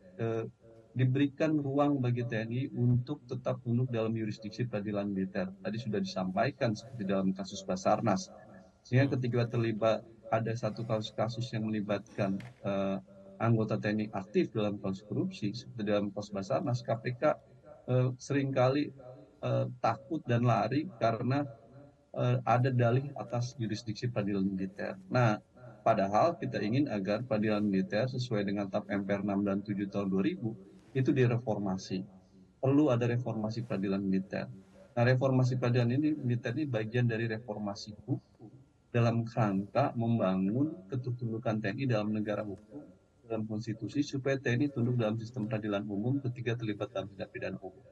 diberikan ruang bagi TNI untuk tetap tunduk dalam yurisdiksi peradilan militer. Tadi sudah disampaikan seperti dalam kasus Basarnas. Sehingga ketika terlibat ada satu kasus-kasus yang melibatkan anggota TNI aktif dalam kasus korupsi, seperti dalam kasus Basarnas, KPK seringkali takut dan lari karena ada dalih atas yurisdiksi peradilan militer. Nah, padahal kita ingin agar peradilan militer sesuai dengan TAP MPR 6 dan 7 tahun 2000 itu direformasi. Perlu ada reformasi peradilan militer. Nah, reformasi peradilan militer ini bagian dari reformasi hukum dalam kerangka membangun ketertundukan TNI dalam negara hukum, dalam konstitusi, supaya TNI tunduk dalam sistem peradilan umum ketika terlibat dalam tindak pidana umum.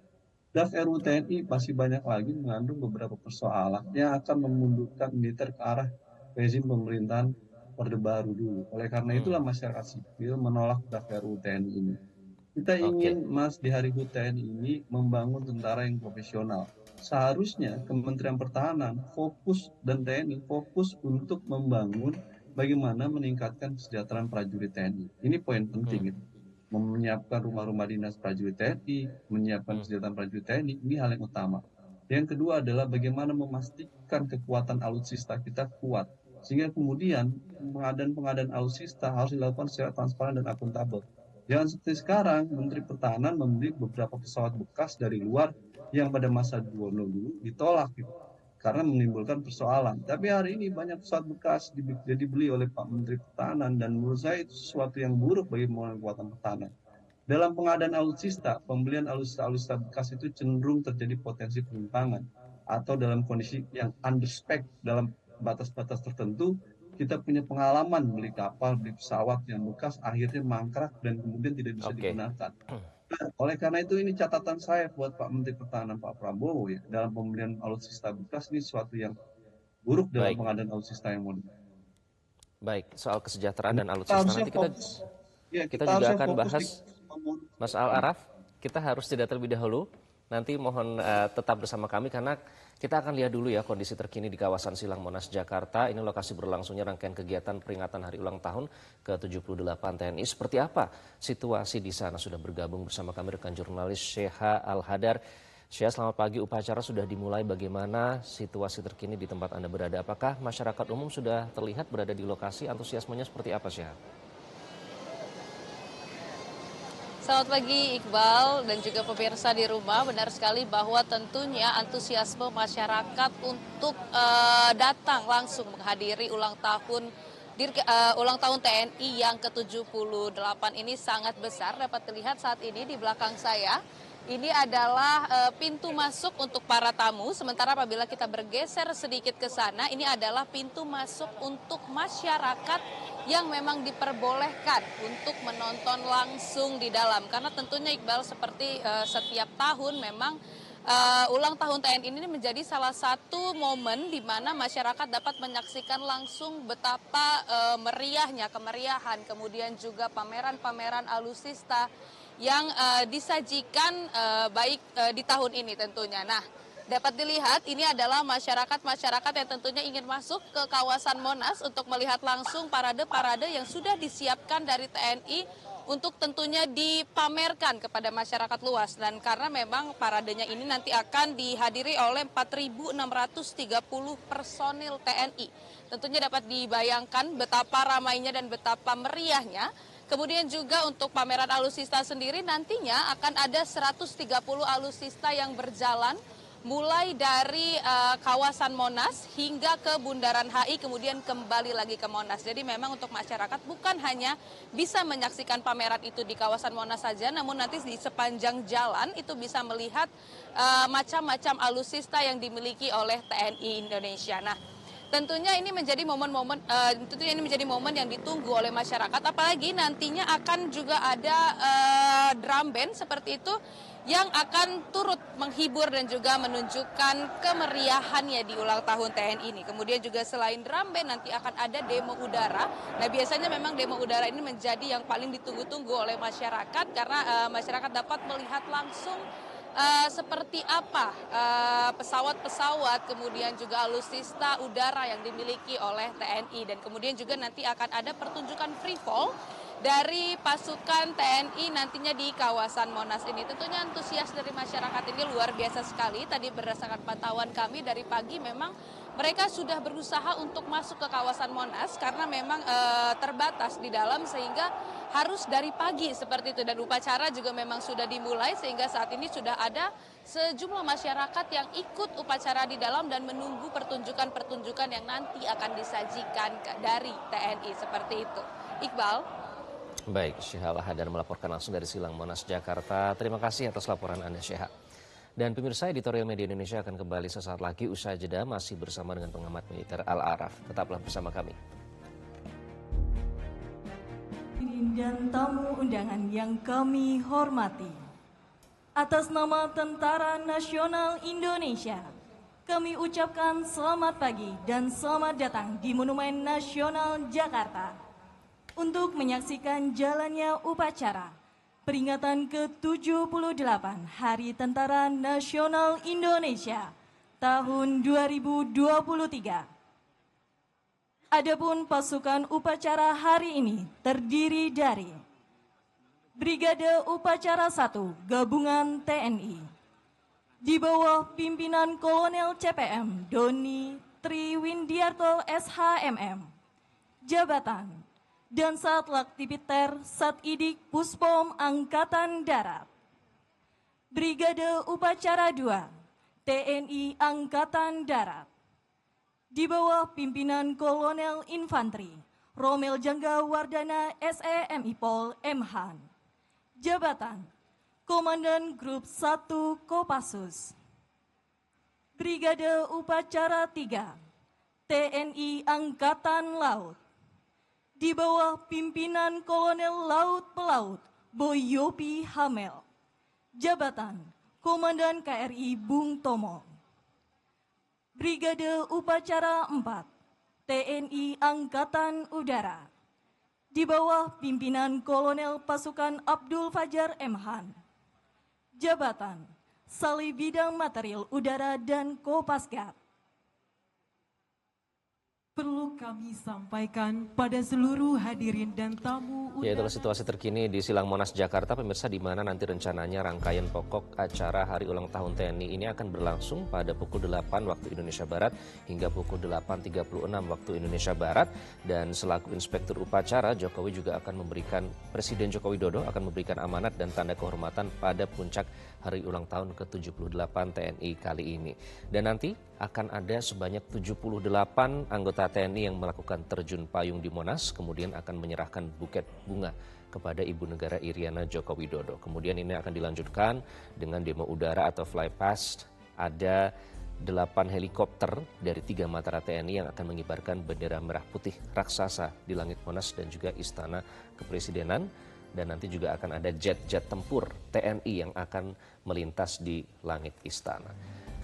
Draft RUU TNI masih banyak lagi mengandung beberapa persoalan yang akan memundurkan militer ke arah rezim pemerintahan Orde Baru dulu. Oleh karena itulah masyarakat sipil menolak draft RUU TNI ini. Kita ingin, Mas, di hari HUT TNI ini membangun tentara yang profesional. Seharusnya Kementerian Pertahanan fokus dan TNI fokus untuk membangun bagaimana meningkatkan kesejahteraan prajurit TNI. Ini poin penting. Menyiapkan rumah-rumah dinas prajurit TNI, menyiapkan kesejahteraan prajurit TNI, ini hal yang utama. Yang kedua adalah bagaimana memastikan kekuatan alutsista kita kuat. Sehingga kemudian pengadaan alutsista harus dilakukan secara transparan dan akuntabel. Jangan seperti sekarang, Menteri Pertahanan membeli beberapa pesawat bekas dari luar yang pada masa Duwono dulu ditolak gitu, karena menimbulkan persoalan. Tapi hari ini banyak pesawat bekas dibeli oleh Pak Menteri Pertahanan dan menurut saya itu sesuatu yang buruk bagi pembangunan kekuatan pertahanan. Dalam pengadaan alutsista, pembelian alutsista bekas itu cenderung terjadi potensi penyimpangan atau dalam kondisi yang underspec dalam batas-batas tertentu. Kita punya pengalaman beli kapal, beli pesawat yang bekas akhirnya mangkrak dan kemudian tidak bisa digunakan. Nah, oleh karena itu ini catatan saya buat Pak Menteri Pertahanan Pak Prabowo ya, dalam pembelian alutsista bekas ini sesuatu yang buruk dalam pengadaan alutsista yang modern. Baik, soal kesejahteraan dan alutsista nanti kita juga akan bahas, Mas Al Araf. Kita harus jeda terlebih dahulu. Nanti mohon tetap bersama kami karena kita akan lihat dulu ya kondisi terkini di kawasan Silang Monas, Jakarta. Ini lokasi berlangsungnya rangkaian kegiatan peringatan Hari Ulang Tahun ke-78 TNI. Seperti apa situasi di sana? Sudah bergabung bersama kami rekan jurnalis Syekha Al-Hadar. Syekha, selamat pagi. Upacara sudah dimulai. Bagaimana situasi terkini di tempat Anda berada? Apakah masyarakat umum sudah terlihat berada di lokasi? Antusiasmenya seperti apa, Syekha? Selamat pagi Iqbal dan juga pemirsa di rumah. Benar sekali bahwa tentunya antusiasme masyarakat untuk datang langsung menghadiri ulang tahun TNI yang ke-78 ini sangat besar. Dapat dilihat saat ini di belakang saya. Ini adalah pintu masuk untuk para tamu. Sementara apabila kita bergeser sedikit ke sana, ini adalah pintu masuk untuk masyarakat yang memang diperbolehkan untuk menonton langsung di dalam. Karena tentunya Iqbal seperti setiap tahun memang ulang tahun TNI ini menjadi salah satu momen di mana masyarakat dapat menyaksikan langsung betapa meriahnya kemeriahan, kemudian juga pameran-pameran alutsista yang disajikan baik di tahun ini tentunya. Nah, dapat dilihat ini adalah masyarakat yang tentunya ingin masuk ke kawasan Monas untuk melihat langsung parade-parade yang sudah disiapkan dari TNI untuk tentunya dipamerkan kepada masyarakat luas. Dan karena memang paradenya ini nanti akan dihadiri oleh 4.630 personil TNI. Tentunya dapat dibayangkan betapa ramainya dan betapa meriahnya. Kemudian juga untuk pameran alutsista sendiri nantinya akan ada 130 alutsista yang berjalan mulai dari kawasan Monas hingga ke Bundaran HI kemudian kembali lagi ke Monas. Jadi memang untuk masyarakat bukan hanya bisa menyaksikan pameran itu di kawasan Monas saja, namun nanti di sepanjang jalan itu bisa melihat macam-macam alutsista yang dimiliki oleh TNI Indonesia. Nah, tentunya ini menjadi momen yang ditunggu oleh masyarakat, apalagi nantinya akan juga ada drum band seperti itu yang akan turut menghibur dan juga menunjukkan kemeriahannya di ulang tahun TNI ini. Kemudian juga selain drum band nanti akan ada demo udara. Nah, biasanya memang demo udara ini menjadi yang paling ditunggu-tunggu oleh masyarakat karena masyarakat dapat melihat langsung seperti apa pesawat-pesawat, kemudian juga alutsista udara yang dimiliki oleh TNI. Dan kemudian juga nanti akan ada pertunjukan free fall dari pasukan TNI nantinya di kawasan Monas ini. Tentunya antusias dari masyarakat ini luar biasa sekali. Tadi berdasarkan pantauan kami dari pagi memang mereka sudah berusaha untuk masuk ke kawasan Monas karena memang terbatas di dalam sehingga harus dari pagi seperti itu. Dan upacara juga memang sudah dimulai sehingga saat ini sudah ada sejumlah masyarakat yang ikut upacara di dalam dan menunggu pertunjukan-pertunjukan yang nanti akan disajikan dari TNI seperti itu. Iqbal. Baik, Syekha Al-Hadar melaporkan langsung dari Silang Monas, Jakarta. Terima kasih atas laporan Anda, Syekha. Dan pemirsa, editorial media Indonesia akan kembali sesaat lagi usai jeda masih bersama dengan pengamat militer Al-Araf. Tetaplah bersama kami. Dan tamu undangan yang kami hormati, atas nama Tentara Nasional Indonesia, kami ucapkan selamat pagi dan selamat datang di Monumen Nasional Jakarta untuk menyaksikan jalannya upacara peringatan ke-78 Hari Tentara Nasional Indonesia tahun 2023. Adapun pasukan upacara hari ini terdiri dari Brigade Upacara 1 Gabungan TNI di bawah pimpinan Kolonel CPM Doni Triwindiarto SHMM, jabatan dan Sat Laktipiter Satidik Puspom Angkatan Darat. Brigade Upacara 2 TNI Angkatan Darat di bawah pimpinan Kolonel Infanteri Romel Jangga Wardana SEMI Pol M.Han, jabatan Komandan Grup 1 Kopassus. Brigade Upacara 3 TNI Angkatan Laut di bawah pimpinan Kolonel Laut Pelaut Boyopi Hamel, jabatan Komandan KRI Bung Tomo. Brigade Upacara 4 TNI Angkatan Udara di bawah pimpinan Kolonel Pasukan Abdul Fajar M.Han, jabatan Sali Bidang Material Udara dan Kopasgat. Perlu kami sampaikan pada seluruh hadirin dan tamu Ya, itulah situasi terkini di Silang Monas, Jakarta, pemirsa, di mana nanti rencananya rangkaian pokok acara Hari Ulang Tahun TNI ini akan berlangsung pada pukul 8 waktu Indonesia Barat hingga pukul 8.36 waktu Indonesia Barat. Dan selaku Inspektur Upacara, Jokowi juga akan memberikan, Presiden Joko Widodo akan memberikan amanat dan tanda kehormatan pada puncak Hari Ulang Tahun ke-78 TNI kali ini. Dan nanti akan ada sebanyak 78 anggota TNI yang melakukan terjun payung di Monas, kemudian akan menyerahkan buket bunga kepada Ibu Negara Iriana Joko Widodo. Kemudian ini akan dilanjutkan dengan demo udara atau flypast. Ada 8 helikopter dari 3 Matra TNI yang akan mengibarkan bendera merah putih raksasa di langit Monas dan juga Istana Kepresidenan. Dan nanti juga akan ada jet-jet tempur TNI yang akan melintas di langit istana.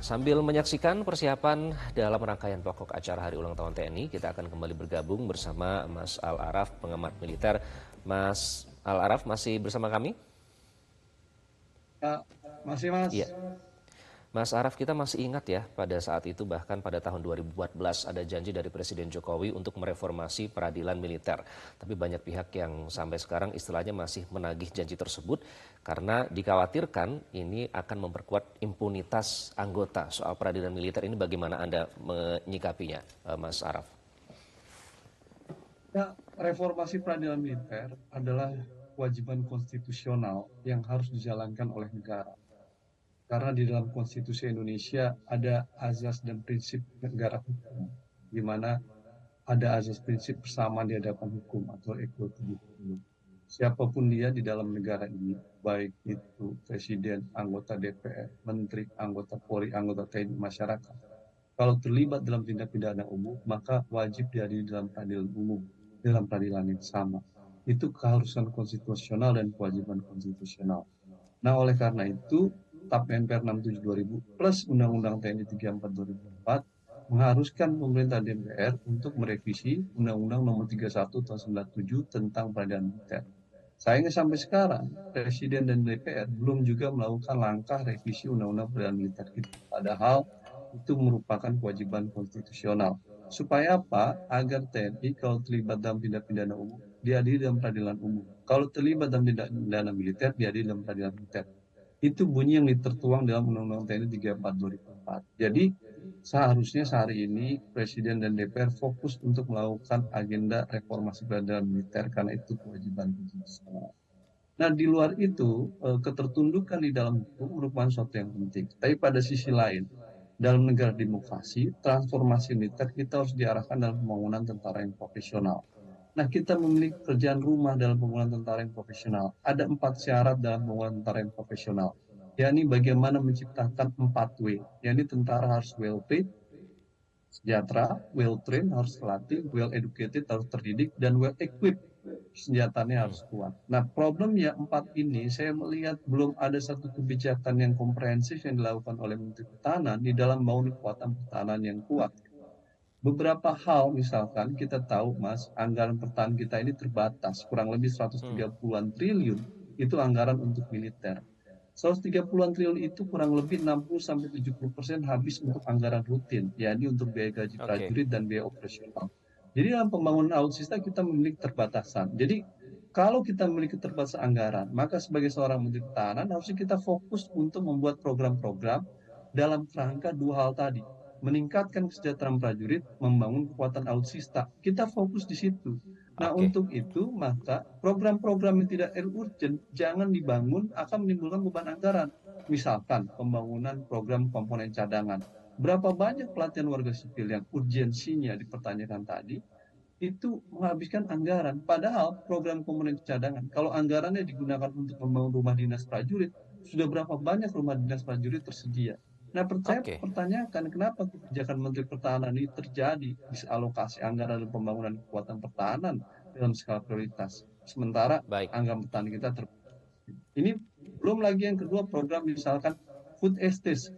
Sambil menyaksikan persiapan dalam rangkaian pokok acara Hari Ulang Tahun TNI, kita akan kembali bergabung bersama Mas Al-Araf, pengamat militer. Mas Al-Araf masih bersama kami? Ya, masih, Mas. Iya. Mas Araf, kita masih ingat ya pada saat itu, bahkan pada tahun 2014 ada janji dari Presiden Jokowi untuk mereformasi peradilan militer. Tapi banyak pihak yang sampai sekarang istilahnya masih menagih janji tersebut karena dikhawatirkan ini akan memperkuat impunitas anggota. Soal peradilan militer ini bagaimana Anda menyikapinya, Mas Araf? Ya, reformasi peradilan militer adalah kewajiban konstitusional yang harus dijalankan oleh negara. Karena di dalam konstitusi Indonesia ada azas dan prinsip negara hukum, di mana ada azas prinsip persamaan di hadapan hukum atau equal to the law. Siapapun dia di dalam negara ini, baik itu presiden, anggota DPR, menteri, anggota Polri, anggota TNI, masyarakat, kalau terlibat dalam tindak pidana umum, maka wajib diadili dalam peradilan umum, dalam peradilan yang sama. Itu keharusan konstitusional dan kewajiban konstitusional. Nah, oleh karena itu, TAP MPR 67 2000 plus Undang-Undang TNI 34 2004 mengharuskan pemerintah DPR untuk merevisi Undang-Undang Nomor 31 Tahun 97 tentang peradilan militer. Sayangnya sampai sekarang Presiden dan DPR belum juga melakukan langkah revisi Undang-Undang peradilan militer itu. Padahal itu merupakan kewajiban konstitusional. Supaya apa? Agar TNI kalau terlibat dalam tindak pidana umum diadili dalam peradilan umum. Kalau terlibat dalam tindak pidana militer diadili dalam peradilan militer. Itu bunyi yang tertuang dalam Undang-Undang TNI 34 2004. Jadi seharusnya sehari ini Presiden dan DPR fokus untuk melakukan agenda reformasi peradilan militer karena itu kewajiban konstitusional. Nah, di luar itu ketertundukan di dalam hukum merupakan sesuatu yang penting. Tapi pada sisi lain, dalam negara demokrasi, transformasi militer kita harus diarahkan dalam pembangunan tentara yang profesional. Nah, kita memiliki pekerjaan rumah dalam pembangunan tentara yang profesional. Ada 4 syarat dalam pembangunan tentara yang profesional. Yakni bagaimana menciptakan 4W. Yakni tentara harus well paid, sejahtera, well trained, harus terlatih, well educated, harus terdidik, dan well equipped. Senjatanya harus kuat. Nah, problemnya 4 ini saya melihat belum ada satu kebijakan yang komprehensif yang dilakukan oleh Menteri Pertahanan di dalam membangun kekuatan pertahanan yang kuat. Beberapa hal, misalkan kita tahu, Mas, anggaran pertahanan kita ini terbatas, kurang lebih 130-an triliun, itu anggaran untuk militer. 130-an triliun itu kurang lebih 60-70% habis untuk anggaran rutin, yakni untuk biaya gaji prajurit dan biaya operasional. Jadi dalam pembangunan alutsista kita memiliki keterbatasan. Jadi kalau kita memiliki keterbatasan anggaran, maka sebagai seorang Menteri Pertahanan harusnya kita fokus untuk membuat program-program dalam kerangka 2 hal tadi. Meningkatkan kesejahteraan prajurit, membangun kekuatan alutsista. Kita fokus di situ. Nah, untuk itu maka program-program yang tidak urgent jangan dibangun, akan menimbulkan beban anggaran. Misalkan pembangunan program komponen cadangan. Berapa banyak pelatihan warga sipil yang urgensinya dipertanyakan tadi, itu menghabiskan anggaran. Padahal program komponen cadangan, kalau anggarannya digunakan untuk membangun rumah dinas prajurit, sudah berapa banyak rumah dinas prajurit tersedia. Nah, pertanyakan kenapa kebijakan Menteri Pertahanan ini terjadi disalokasi anggaran dan pembangunan kekuatan pertahanan dalam skala prioritas. Sementara anggaran pertahanan kita ini belum lagi yang kedua, program misalkan food estate,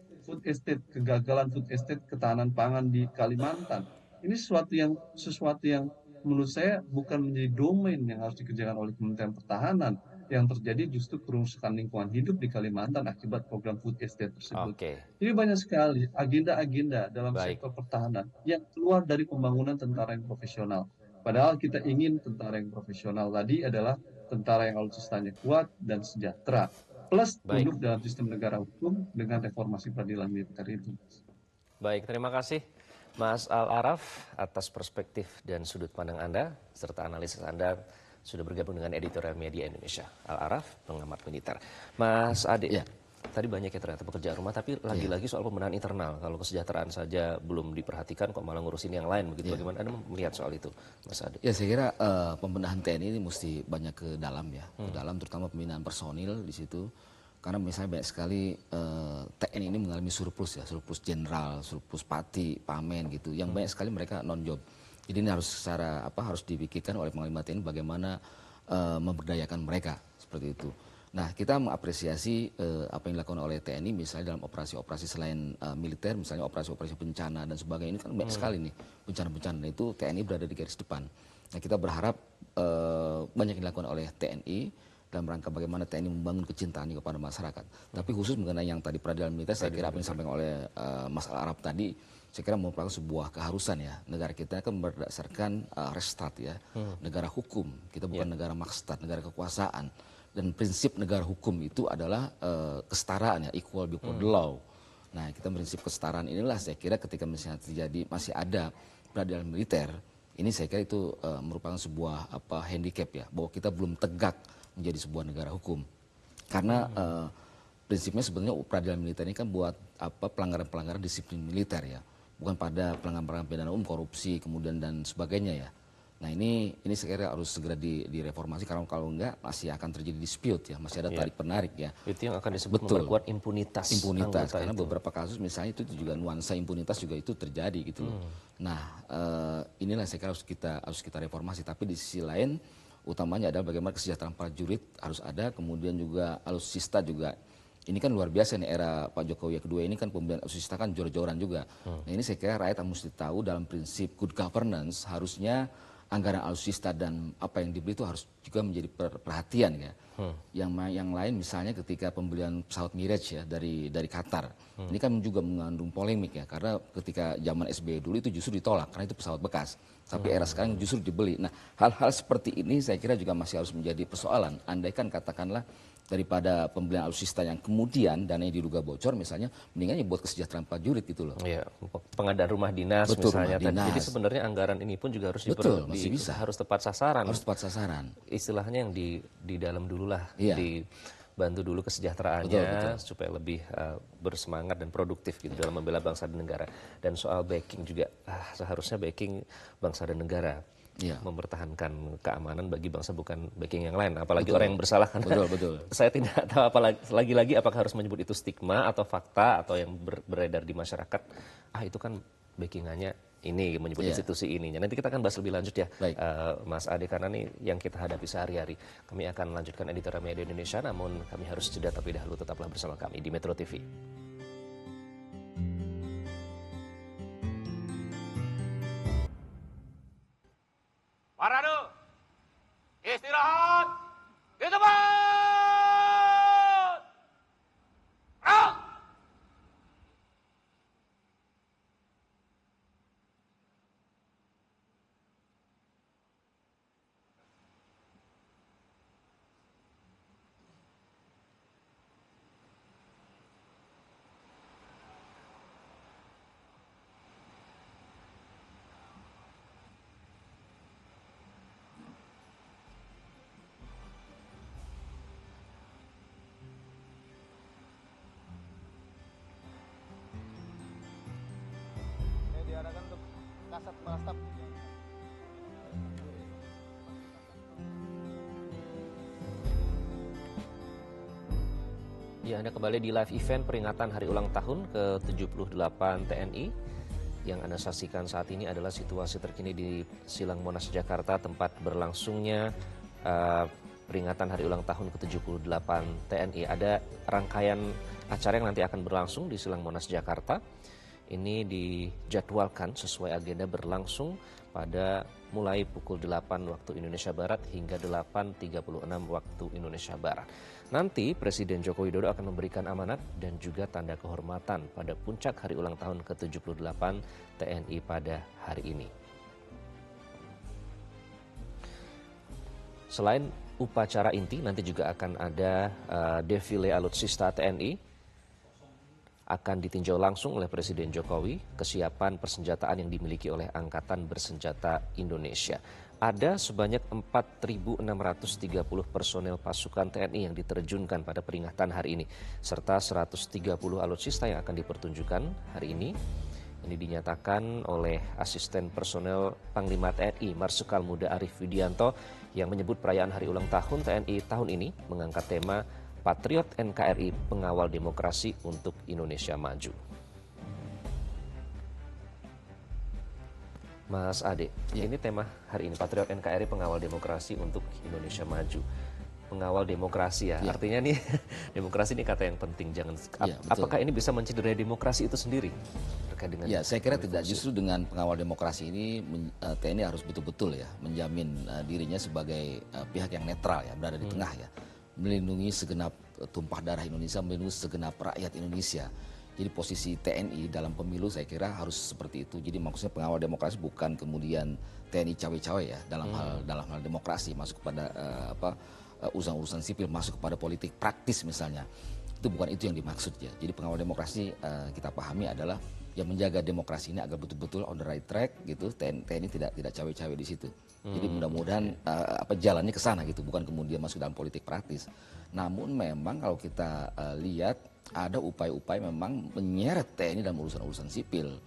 kegagalan food estate ketahanan pangan di Kalimantan. Ini sesuatu yang menurut saya bukan menjadi domain yang harus dikerjakan oleh Kementerian Pertahanan. yang terjadi justru kerusakan lingkungan hidup di Kalimantan akibat program food estate tersebut. Oke, Jadi banyak sekali agenda-agenda dalam baik. sektor pertahanan yang keluar dari pembangunan tentara yang profesional. Padahal kita ingin tentara yang profesional tadi adalah tentara yang alutsistanya kuat dan sejahtera, plus Baik. tunduk dalam sistem negara hukum dengan reformasi peradilan militer itu. Baik, terima kasih Mas Al-Araf atas perspektif dan sudut pandang Anda serta analisis Anda sudah bergabung dengan Editorial Media Indonesia. Al-Araf, pengamat militer. Mas Ade, Ya. tadi banyak ya ternyata pekerjaan rumah, tapi lagi-lagi soal pembenahan internal. Kalau kesejahteraan saja belum diperhatikan, kok malah ngurusin yang lain begitu. Bagaimana Anda melihat soal itu, Mas Ade? Ya, saya kira pembenahan TNI ini mesti banyak ke dalam ya, ke dalam terutama pembinaan personil di situ. Karena misalnya banyak sekali TNI ini mengalami surplus ya, surplus jenderal, surplus pati, pamen gitu, yang banyak sekali mereka non job. Jadi ini harus harus dipikirkan oleh Panglima TNI bagaimana memberdayakan mereka seperti itu. Nah, kita mengapresiasi apa yang dilakukan oleh TNI misalnya dalam operasi-operasi selain militer, misalnya operasi-operasi bencana dan sebagainya, ini kan banyak sekali nih bencana-bencana, itu TNI berada di garis depan. Nah, kita berharap banyak yang dilakukan oleh TNI dalam rangka bagaimana TNI membangun kecintaan kepada masyarakat. Tapi khusus mengenai yang tadi peradilan militer, saya kira apa yang disampaikan oleh Mas Al-Araf tadi, saya kira merupakan sebuah keharusan ya. Negara kita kan berdasarkan restart ya, negara hukum. Kita bukan negara makstat, negara kekuasaan. Dan prinsip negara hukum itu adalah kesetaraan ya, equal before the law. Nah, kita prinsip kesetaraan inilah saya kira ketika misalnya terjadi masih ada peradilan militer, ini saya kira itu merupakan sebuah handicap ya, bahwa kita belum tegak menjadi sebuah negara hukum. Karena prinsipnya sebenarnya peradilan militer ini kan buat pelanggaran-pelanggaran disiplin militer ya, bukan pada pelanggaran pidana umum, korupsi kemudian dan sebagainya ya. Nah, ini saya kira harus segera direformasi, karena kalau enggak masih akan terjadi dispute ya, masih ada tarik penarik ya. Itu yang akan disebut memperkuat impunitas. Impunitas, karena beberapa kasus misalnya itu juga nuansa impunitas juga itu terjadi gitu loh. Nah, inilah saya kira harus kita reformasi, tapi di sisi lain utamanya adalah bagaimana kesejahteraan prajurit harus ada, kemudian juga alutsista juga. Ini kan luar biasa nih, era Pak Jokowi yang kedua ini kan pembelian alutsista kan jor-joran juga. Nah, ini saya kira rakyat mesti tahu dalam prinsip good governance harusnya anggaran alutsista dan apa yang dibeli itu harus juga menjadi perhatian ya. Yang lain misalnya ketika pembelian pesawat Mirage ya dari Qatar. Ini kan juga mengandung polemik ya, karena ketika zaman SBY dulu itu justru ditolak karena itu pesawat bekas. Tapi era sekarang justru dibeli. Nah, hal-hal seperti ini saya kira juga masih harus menjadi persoalan. Andaikan katakanlah daripada pembelian alutsista yang kemudian dananya diduga bocor misalnya, mendingan ya buat kesejahteraan prajurit gitu loh. Iya, pengadaan rumah dinas misalnya. Rumah dinas. Jadi sebenarnya anggaran ini pun juga harus masih bisa. harus tepat sasaran. Harus tepat sasaran. Istilahnya yang di dalam dulu lah, Iya. dibantu dulu kesejahteraannya supaya lebih bersemangat dan produktif gitu dalam membela bangsa dan negara. Dan soal backing juga, seharusnya backing bangsa dan negara. Iya. Mempertahankan keamanan bagi bangsa, bukan backing yang lain, apalagi orang yang bersalah, karena Betul. saya tidak tahu lagi-lagi apakah harus menyebut itu stigma atau fakta atau yang beredar di masyarakat, itu kan backingannya ini, menyebut institusi ini. Nanti kita akan bahas lebih lanjut ya, Mas Ade, karena ini yang kita hadapi sehari-hari. Kami akan lanjutkan Editorial Media Indonesia, namun kami harus jeda terlebih dahulu. Tetaplah bersama kami di Metro TV. Parade, istirahat, di tempat. Diadakan untuk kasat mastap. Ya, Anda kembali di live event peringatan hari ulang tahun ke-78 TNI. Yang Anda saksikan saat ini adalah situasi terkini di Silang Monas, Jakarta, tempat berlangsungnya peringatan hari ulang tahun ke-78 TNI. Ada rangkaian acara yang nanti akan berlangsung di Silang Monas, Jakarta. ini dijadwalkan sesuai agenda berlangsung pada mulai pukul 8 waktu Indonesia Barat hingga 8.36 waktu Indonesia Barat. Nanti Presiden Joko Widodo akan memberikan amanat dan juga tanda kehormatan pada puncak hari ulang tahun ke-78 TNI pada hari ini. Selain upacara inti, nanti juga akan ada defile alutsista TNI. Akan ditinjau langsung oleh Presiden Jokowi kesiapan persenjataan yang dimiliki oleh Angkatan Bersenjata Indonesia. Ada sebanyak 4.630 personel pasukan TNI yang diterjunkan pada peringatan hari ini, serta 130 alutsista yang akan dipertunjukkan hari ini. Ini dinyatakan oleh Asisten Personel Panglima TNI Marsikal Muda Arief Widianto yang menyebut perayaan hari ulang tahun TNI tahun ini mengangkat tema Patriot NKRI Pengawal Demokrasi untuk Indonesia Maju. Mas Ade, ini tema hari ini Patriot NKRI Pengawal Demokrasi untuk Indonesia Maju. Pengawal demokrasi ya. Artinya nih demokrasi ini kata yang penting. Apakah ini bisa mencederai demokrasi itu sendiri? Dengan saya kira tidak. Justru dengan pengawal demokrasi ini TNI harus betul-betul ya menjamin dirinya sebagai pihak yang netral ya, berada di tengah ya, melindungi segenap tumpah darah Indonesia, melindungi segenap rakyat Indonesia. Jadi posisi TNI dalam pemilu saya kira harus seperti itu. Jadi maksudnya pengawal demokrasi bukan kemudian TNI cawe-cawe ya dalam hal demokrasi, masuk kepada urusan-urusan sipil, masuk kepada politik praktis misalnya. Itu bukan itu yang dimaksud ya. Jadi pengawal demokrasi kita pahami adalah yang menjaga demokrasi ini agar betul-betul on the right track gitu. TNI tidak cawe-cawe di situ. Jadi mudah-mudahan jalannya ke sana gitu, bukan kemudian masuk dalam politik praktis. Namun memang kalau kita lihat ada upaya-upaya memang menyeret TNI dalam urusan-urusan sipil.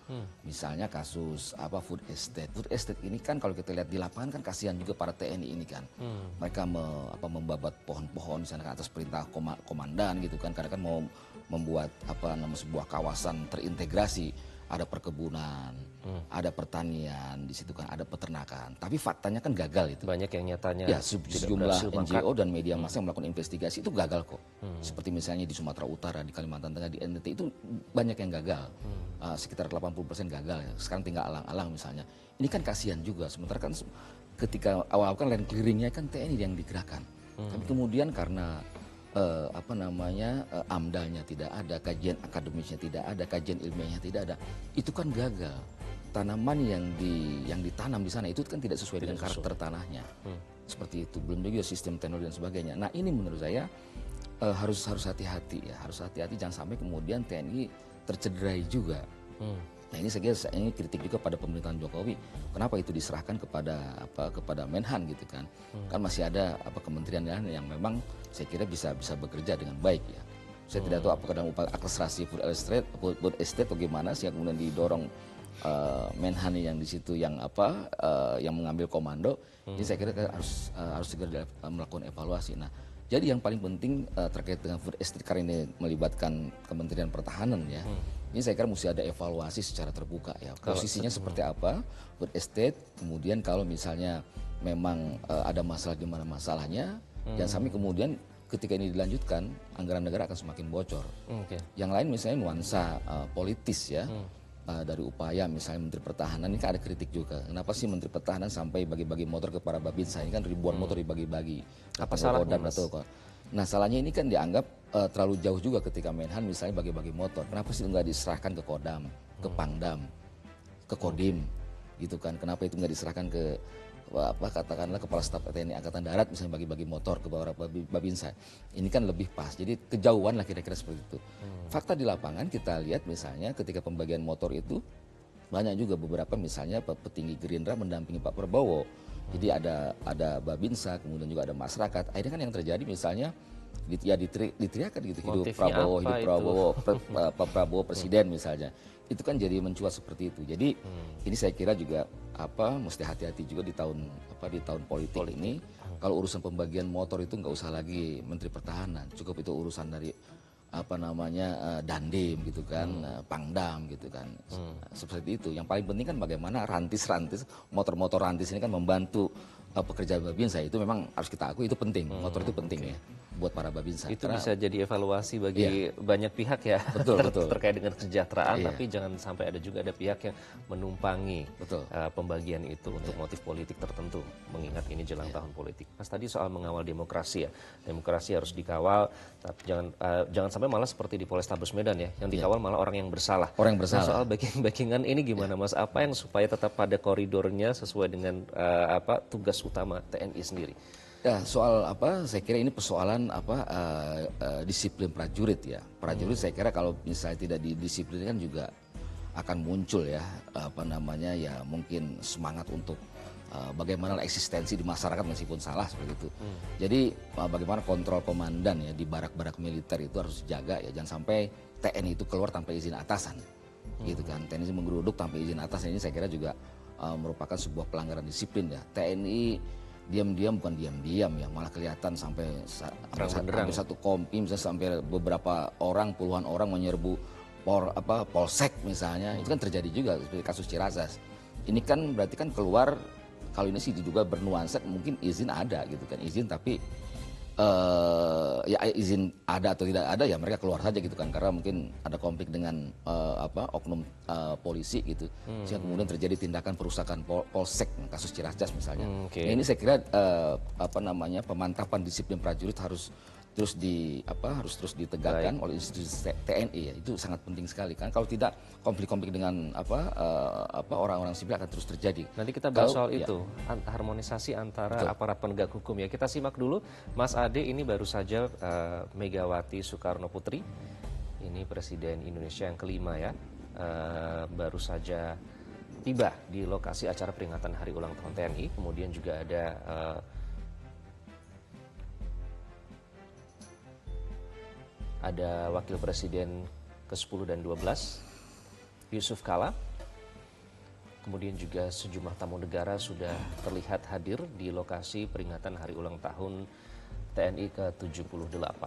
Misalnya kasus food estate. Food estate ini kan kalau kita lihat di lapangan kan kasihan juga para TNI ini kan. Mereka membabat pohon-pohon di sana atas perintah komandan gitu kan. Karena kan mau membuat sebuah kawasan terintegrasi. Ada perkebunan, ada pertanian di situ kan, ada peternakan. Tapi faktanya kan gagal itu. Banyak yang nyatanya ya, sejumlah NGO dan media massa yang melakukan investigasi itu gagal kok. Seperti misalnya di Sumatera Utara, di Kalimantan Tengah, di NTT itu banyak yang gagal. Sekitar 80% gagal ya. Sekarang tinggal alang-alang misalnya. Ini kan kasihan juga. Sementara kan ketika awal-awal kan land clearingnya kan TNI yang digerakkan. Tapi kemudian karena AMDAL-nya tidak ada, kajian akademisnya tidak ada, kajian ilmiahnya tidak ada, itu kan gagal. Tanaman yang ditanam di sana itu kan tidak sesuai dengan karakter tanahnya, seperti itu. Belum juga sistem teknologi dan sebagainya. Nah ini menurut saya harus hati-hati ya, harus hati-hati jangan sampai kemudian TNI tercederai juga. Nah ini saya kira ini kritik juga pada pemerintahan Jokowi. Kenapa itu diserahkan kepada Menhan gitu kan? Kan masih ada kementerian yang memang saya kira bisa bekerja dengan baik ya. Saya tidak tahu apakah dalam upaya akselerasi food estate atau gimana sih yang kemudian didorong Menhan yang di situ yang mengambil komando. Jadi saya kira harus segera melakukan evaluasi. Nah jadi yang paling penting terkait dengan food estate karena ini melibatkan Kementerian Pertahanan ya. Ini saya kira mesti ada evaluasi secara terbuka ya. Posisinya seperti apa food estate. Kemudian kalau misalnya memang ada masalah di mana masalahnya, jangan sampai kemudian ketika ini dilanjutkan anggaran negara akan semakin bocor. Yang lain misalnya nuansa politis ya. Dari upaya misalnya Menteri Pertahanan ini kan ada kritik juga. Kenapa sih Menteri Pertahanan sampai bagi-bagi motor ke para Babinsa? Ini kan ribuan motor dibagi-bagi. Apa salahnya Mas? Nah salahnya ini kan dianggap terlalu jauh juga ketika Menhan misalnya bagi-bagi motor. Kenapa sih nggak diserahkan ke Kodam, ke Pangdam, ke Kodim gitu kan? Kenapa itu nggak diserahkan ke katakanlah Kepala Staf TNI Angkatan Darat misalnya bagi-bagi motor ke bawah Babinsa? Ini kan lebih pas. Jadi kejauhan lah kira-kira seperti itu. Fakta di lapangan kita lihat misalnya ketika pembagian motor itu banyak juga beberapa misalnya petinggi Gerindra mendampingi Pak Prabowo. Jadi ada Babinsa, kemudian juga ada masyarakat. Akhirnya kan yang terjadi misalnya diteriakan gitu, hidup Prabowo presiden misalnya. Itu kan jadi mencuat seperti itu. Jadi ini saya kira juga mesti hati-hati juga di tahun politik ini. Kalau urusan pembagian motor itu nggak usah lagi Menteri Pertahanan, cukup itu urusan dari Dandim gitu kan, Pangdam gitu kan, seperti itu. Yang paling penting kan bagaimana rantis-rantis motor-motor rantis ini kan membantu pekerja Babinsa itu memang harus kita akui itu penting, motor itu penting ya buat para Babinsa. Itu bisa jadi evaluasi bagi banyak pihak ya, betul. terkait dengan kesejahteraan, tapi jangan sampai ada pihak yang menumpangi pembagian itu untuk motif politik tertentu, mengingat ini jelang tahun politik. Mas tadi soal mengawal demokrasi ya, demokrasi harus dikawal, tapi jangan sampai malah seperti di Polrestabes Medan ya, yang dikawal malah orang yang bersalah. Orang yang bersalah. Nah, soal backing-backingan ini gimana Mas? Apa yang supaya tetap pada koridornya sesuai dengan tugas utama TNI sendiri? Ya, soal saya kira ini persoalan disiplin prajurit ya. Prajurit saya kira kalau misalnya tidak didisiplinkan juga akan muncul ya mungkin semangat untuk bagaimana eksistensi di masyarakat meskipun salah seperti itu. Jadi bagaimana kontrol komandan ya di barak-barak militer itu harus dijaga ya, jangan sampai TNI itu keluar tanpa izin atasan. Gitu kan. TNI menggeruduk tanpa izin atasan, ini saya kira juga merupakan sebuah pelanggaran disiplin ya. TNI diam-diam bukan diam-diam ya, malah kelihatan sampai satu kompi misalnya sampai beberapa orang, puluhan orang menyerbu polsek misalnya, itu kan terjadi juga seperti kasus Ciracas. Ini kan berarti kan keluar, kalau ini sih diduga bernuansa mungkin izin ada gitu kan, izin tapi ya izin ada atau tidak ada ya mereka keluar saja gitu kan, karena mungkin ada konflik dengan oknum polisi gitu, sehingga kemudian terjadi tindakan perusakan polsek kasus Ciracas misalnya. Nah, ini saya kira pemantapan disiplin prajurit harus terus ditegakkan oleh institusi TNI ya, itu sangat penting sekali kan, kalau tidak konflik-konflik dengan orang-orang sipil akan terus terjadi. Nanti kita bahas soal itu, harmonisasi antara aparat penegak hukum ya. Kita simak dulu Mas Ade, ini baru saja Megawati Soekarno Putri, ini Presiden Indonesia yang kelima ya, baru saja tiba di lokasi acara peringatan Hari Ulang Tahun TNI, kemudian juga ada Wakil Presiden ke-10 dan 12, Yusuf Kala. Kemudian juga sejumlah tamu negara sudah terlihat hadir di lokasi peringatan Hari Ulang Tahun TNI ke-78.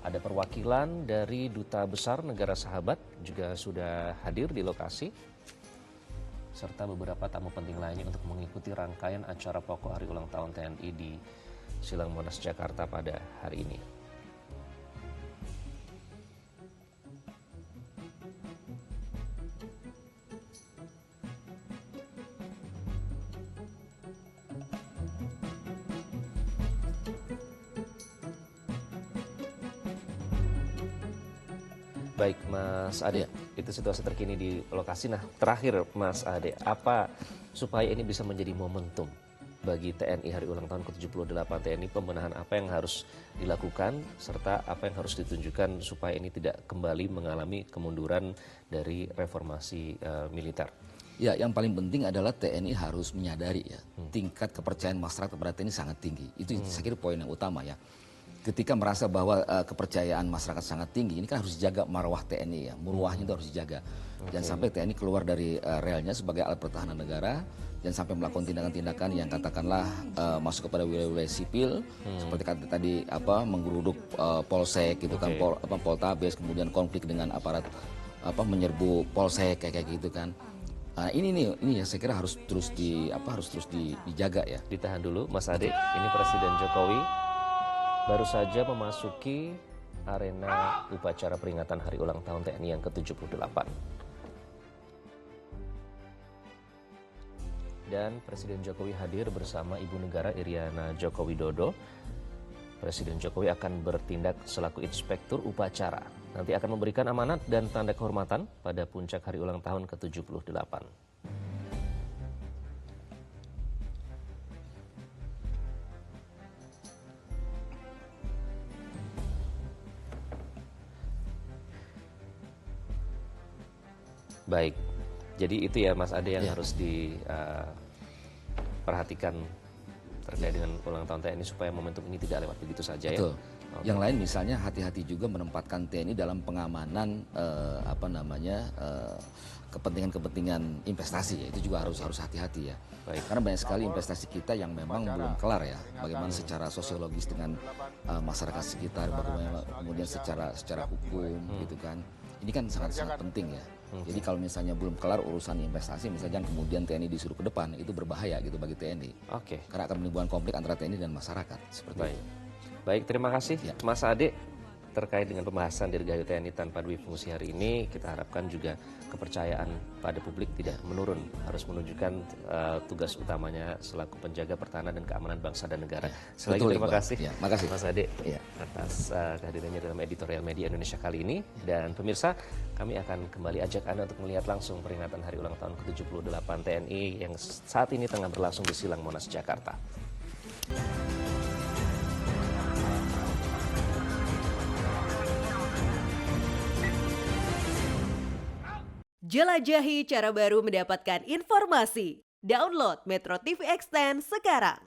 Ada perwakilan dari Duta Besar Negara Sahabat juga sudah hadir di lokasi, serta beberapa tamu penting lainnya untuk mengikuti rangkaian acara pokok Hari Ulang Tahun TNI di Silang Monas, Jakarta pada hari ini. Baik Mas Ade, itu situasi terkini di lokasi. Nah terakhir Mas Ade, apa supaya ini bisa menjadi momentum bagi TNI Hari Ulang Tahun ke-78 TNI, pembenahan apa yang harus dilakukan serta apa yang harus ditunjukkan supaya ini tidak kembali mengalami kemunduran dari reformasi militer? Ya, yang paling penting adalah TNI harus menyadari ya, tingkat kepercayaan masyarakat kepada TNI sangat tinggi. Itu saya kira poin yang utama ya. Ketika merasa bahwa kepercayaan masyarakat sangat tinggi, ini kan harus dijaga marwah TNI ya, muruahnya itu harus dijaga. Jangan sampai TNI keluar dari relnya sebagai alat pertahanan negara, jangan sampai melakukan tindakan-tindakan yang katakanlah masuk kepada wilayah-wilayah sipil, seperti kata tadi menggeruduk polsek gitu kan, poltabes, kemudian konflik dengan aparat menyerbu polsek kayak gitu kan. Nah, ini ya saya kira harus terus dijaga ya. Ditahan dulu Mas Ade, ini Presiden Jokowi baru saja memasuki arena upacara peringatan Hari Ulang Tahun TNI yang ke-78. Dan Presiden Jokowi hadir bersama Ibu Negara Iriana Joko Widodo. Presiden Jokowi akan bertindak selaku inspektur upacara. Nanti akan memberikan amanat dan tanda kehormatan pada puncak Hari Ulang Tahun ke-78. Baik, jadi itu ya Mas Ade yang harus diperhatikan terkait dengan ulang tahun TNI supaya momentum ini tidak lewat begitu saja. Betul. Ya. Okay. Yang lain misalnya hati-hati juga menempatkan TNI dalam pengamanan kepentingan-kepentingan investasi ya, itu juga harus hati-hati ya. Baik. Karena banyak sekali investasi kita yang memang belum kelar ya. Bagaimana secara sosiologis dengan masyarakat sekitar, bagaimana kemudian secara hukum gitu kan. Ini kan sangat penting ya. Jadi kalau misalnya belum kelar urusan investasi, misalnya kemudian TNI disuruh ke depan, itu berbahaya gitu bagi TNI. Oke. Karena akan menimbulkan konflik antara TNI dan masyarakat. Seperti Baik. itu. Baik, terima kasih Mas Ade terkait dengan pembahasan Dirgahayu TNI tanpa dwi fungsi hari ini. Kita harapkan juga kepercayaan pada publik tidak menurun, harus menunjukkan tugas utamanya selaku penjaga pertahanan dan keamanan bangsa dan negara. Sekali lagi terima kasih makasih Mas Ade atas kehadirannya dalam editorial Media Indonesia kali ini. Dan pemirsa, kami akan kembali ajak Anda untuk melihat langsung peringatan hari ulang tahun ke-78 TNI yang saat ini tengah berlangsung di Silang Monas, Jakarta. Jelajahi cara baru mendapatkan informasi. Download Metro TV Extend sekarang.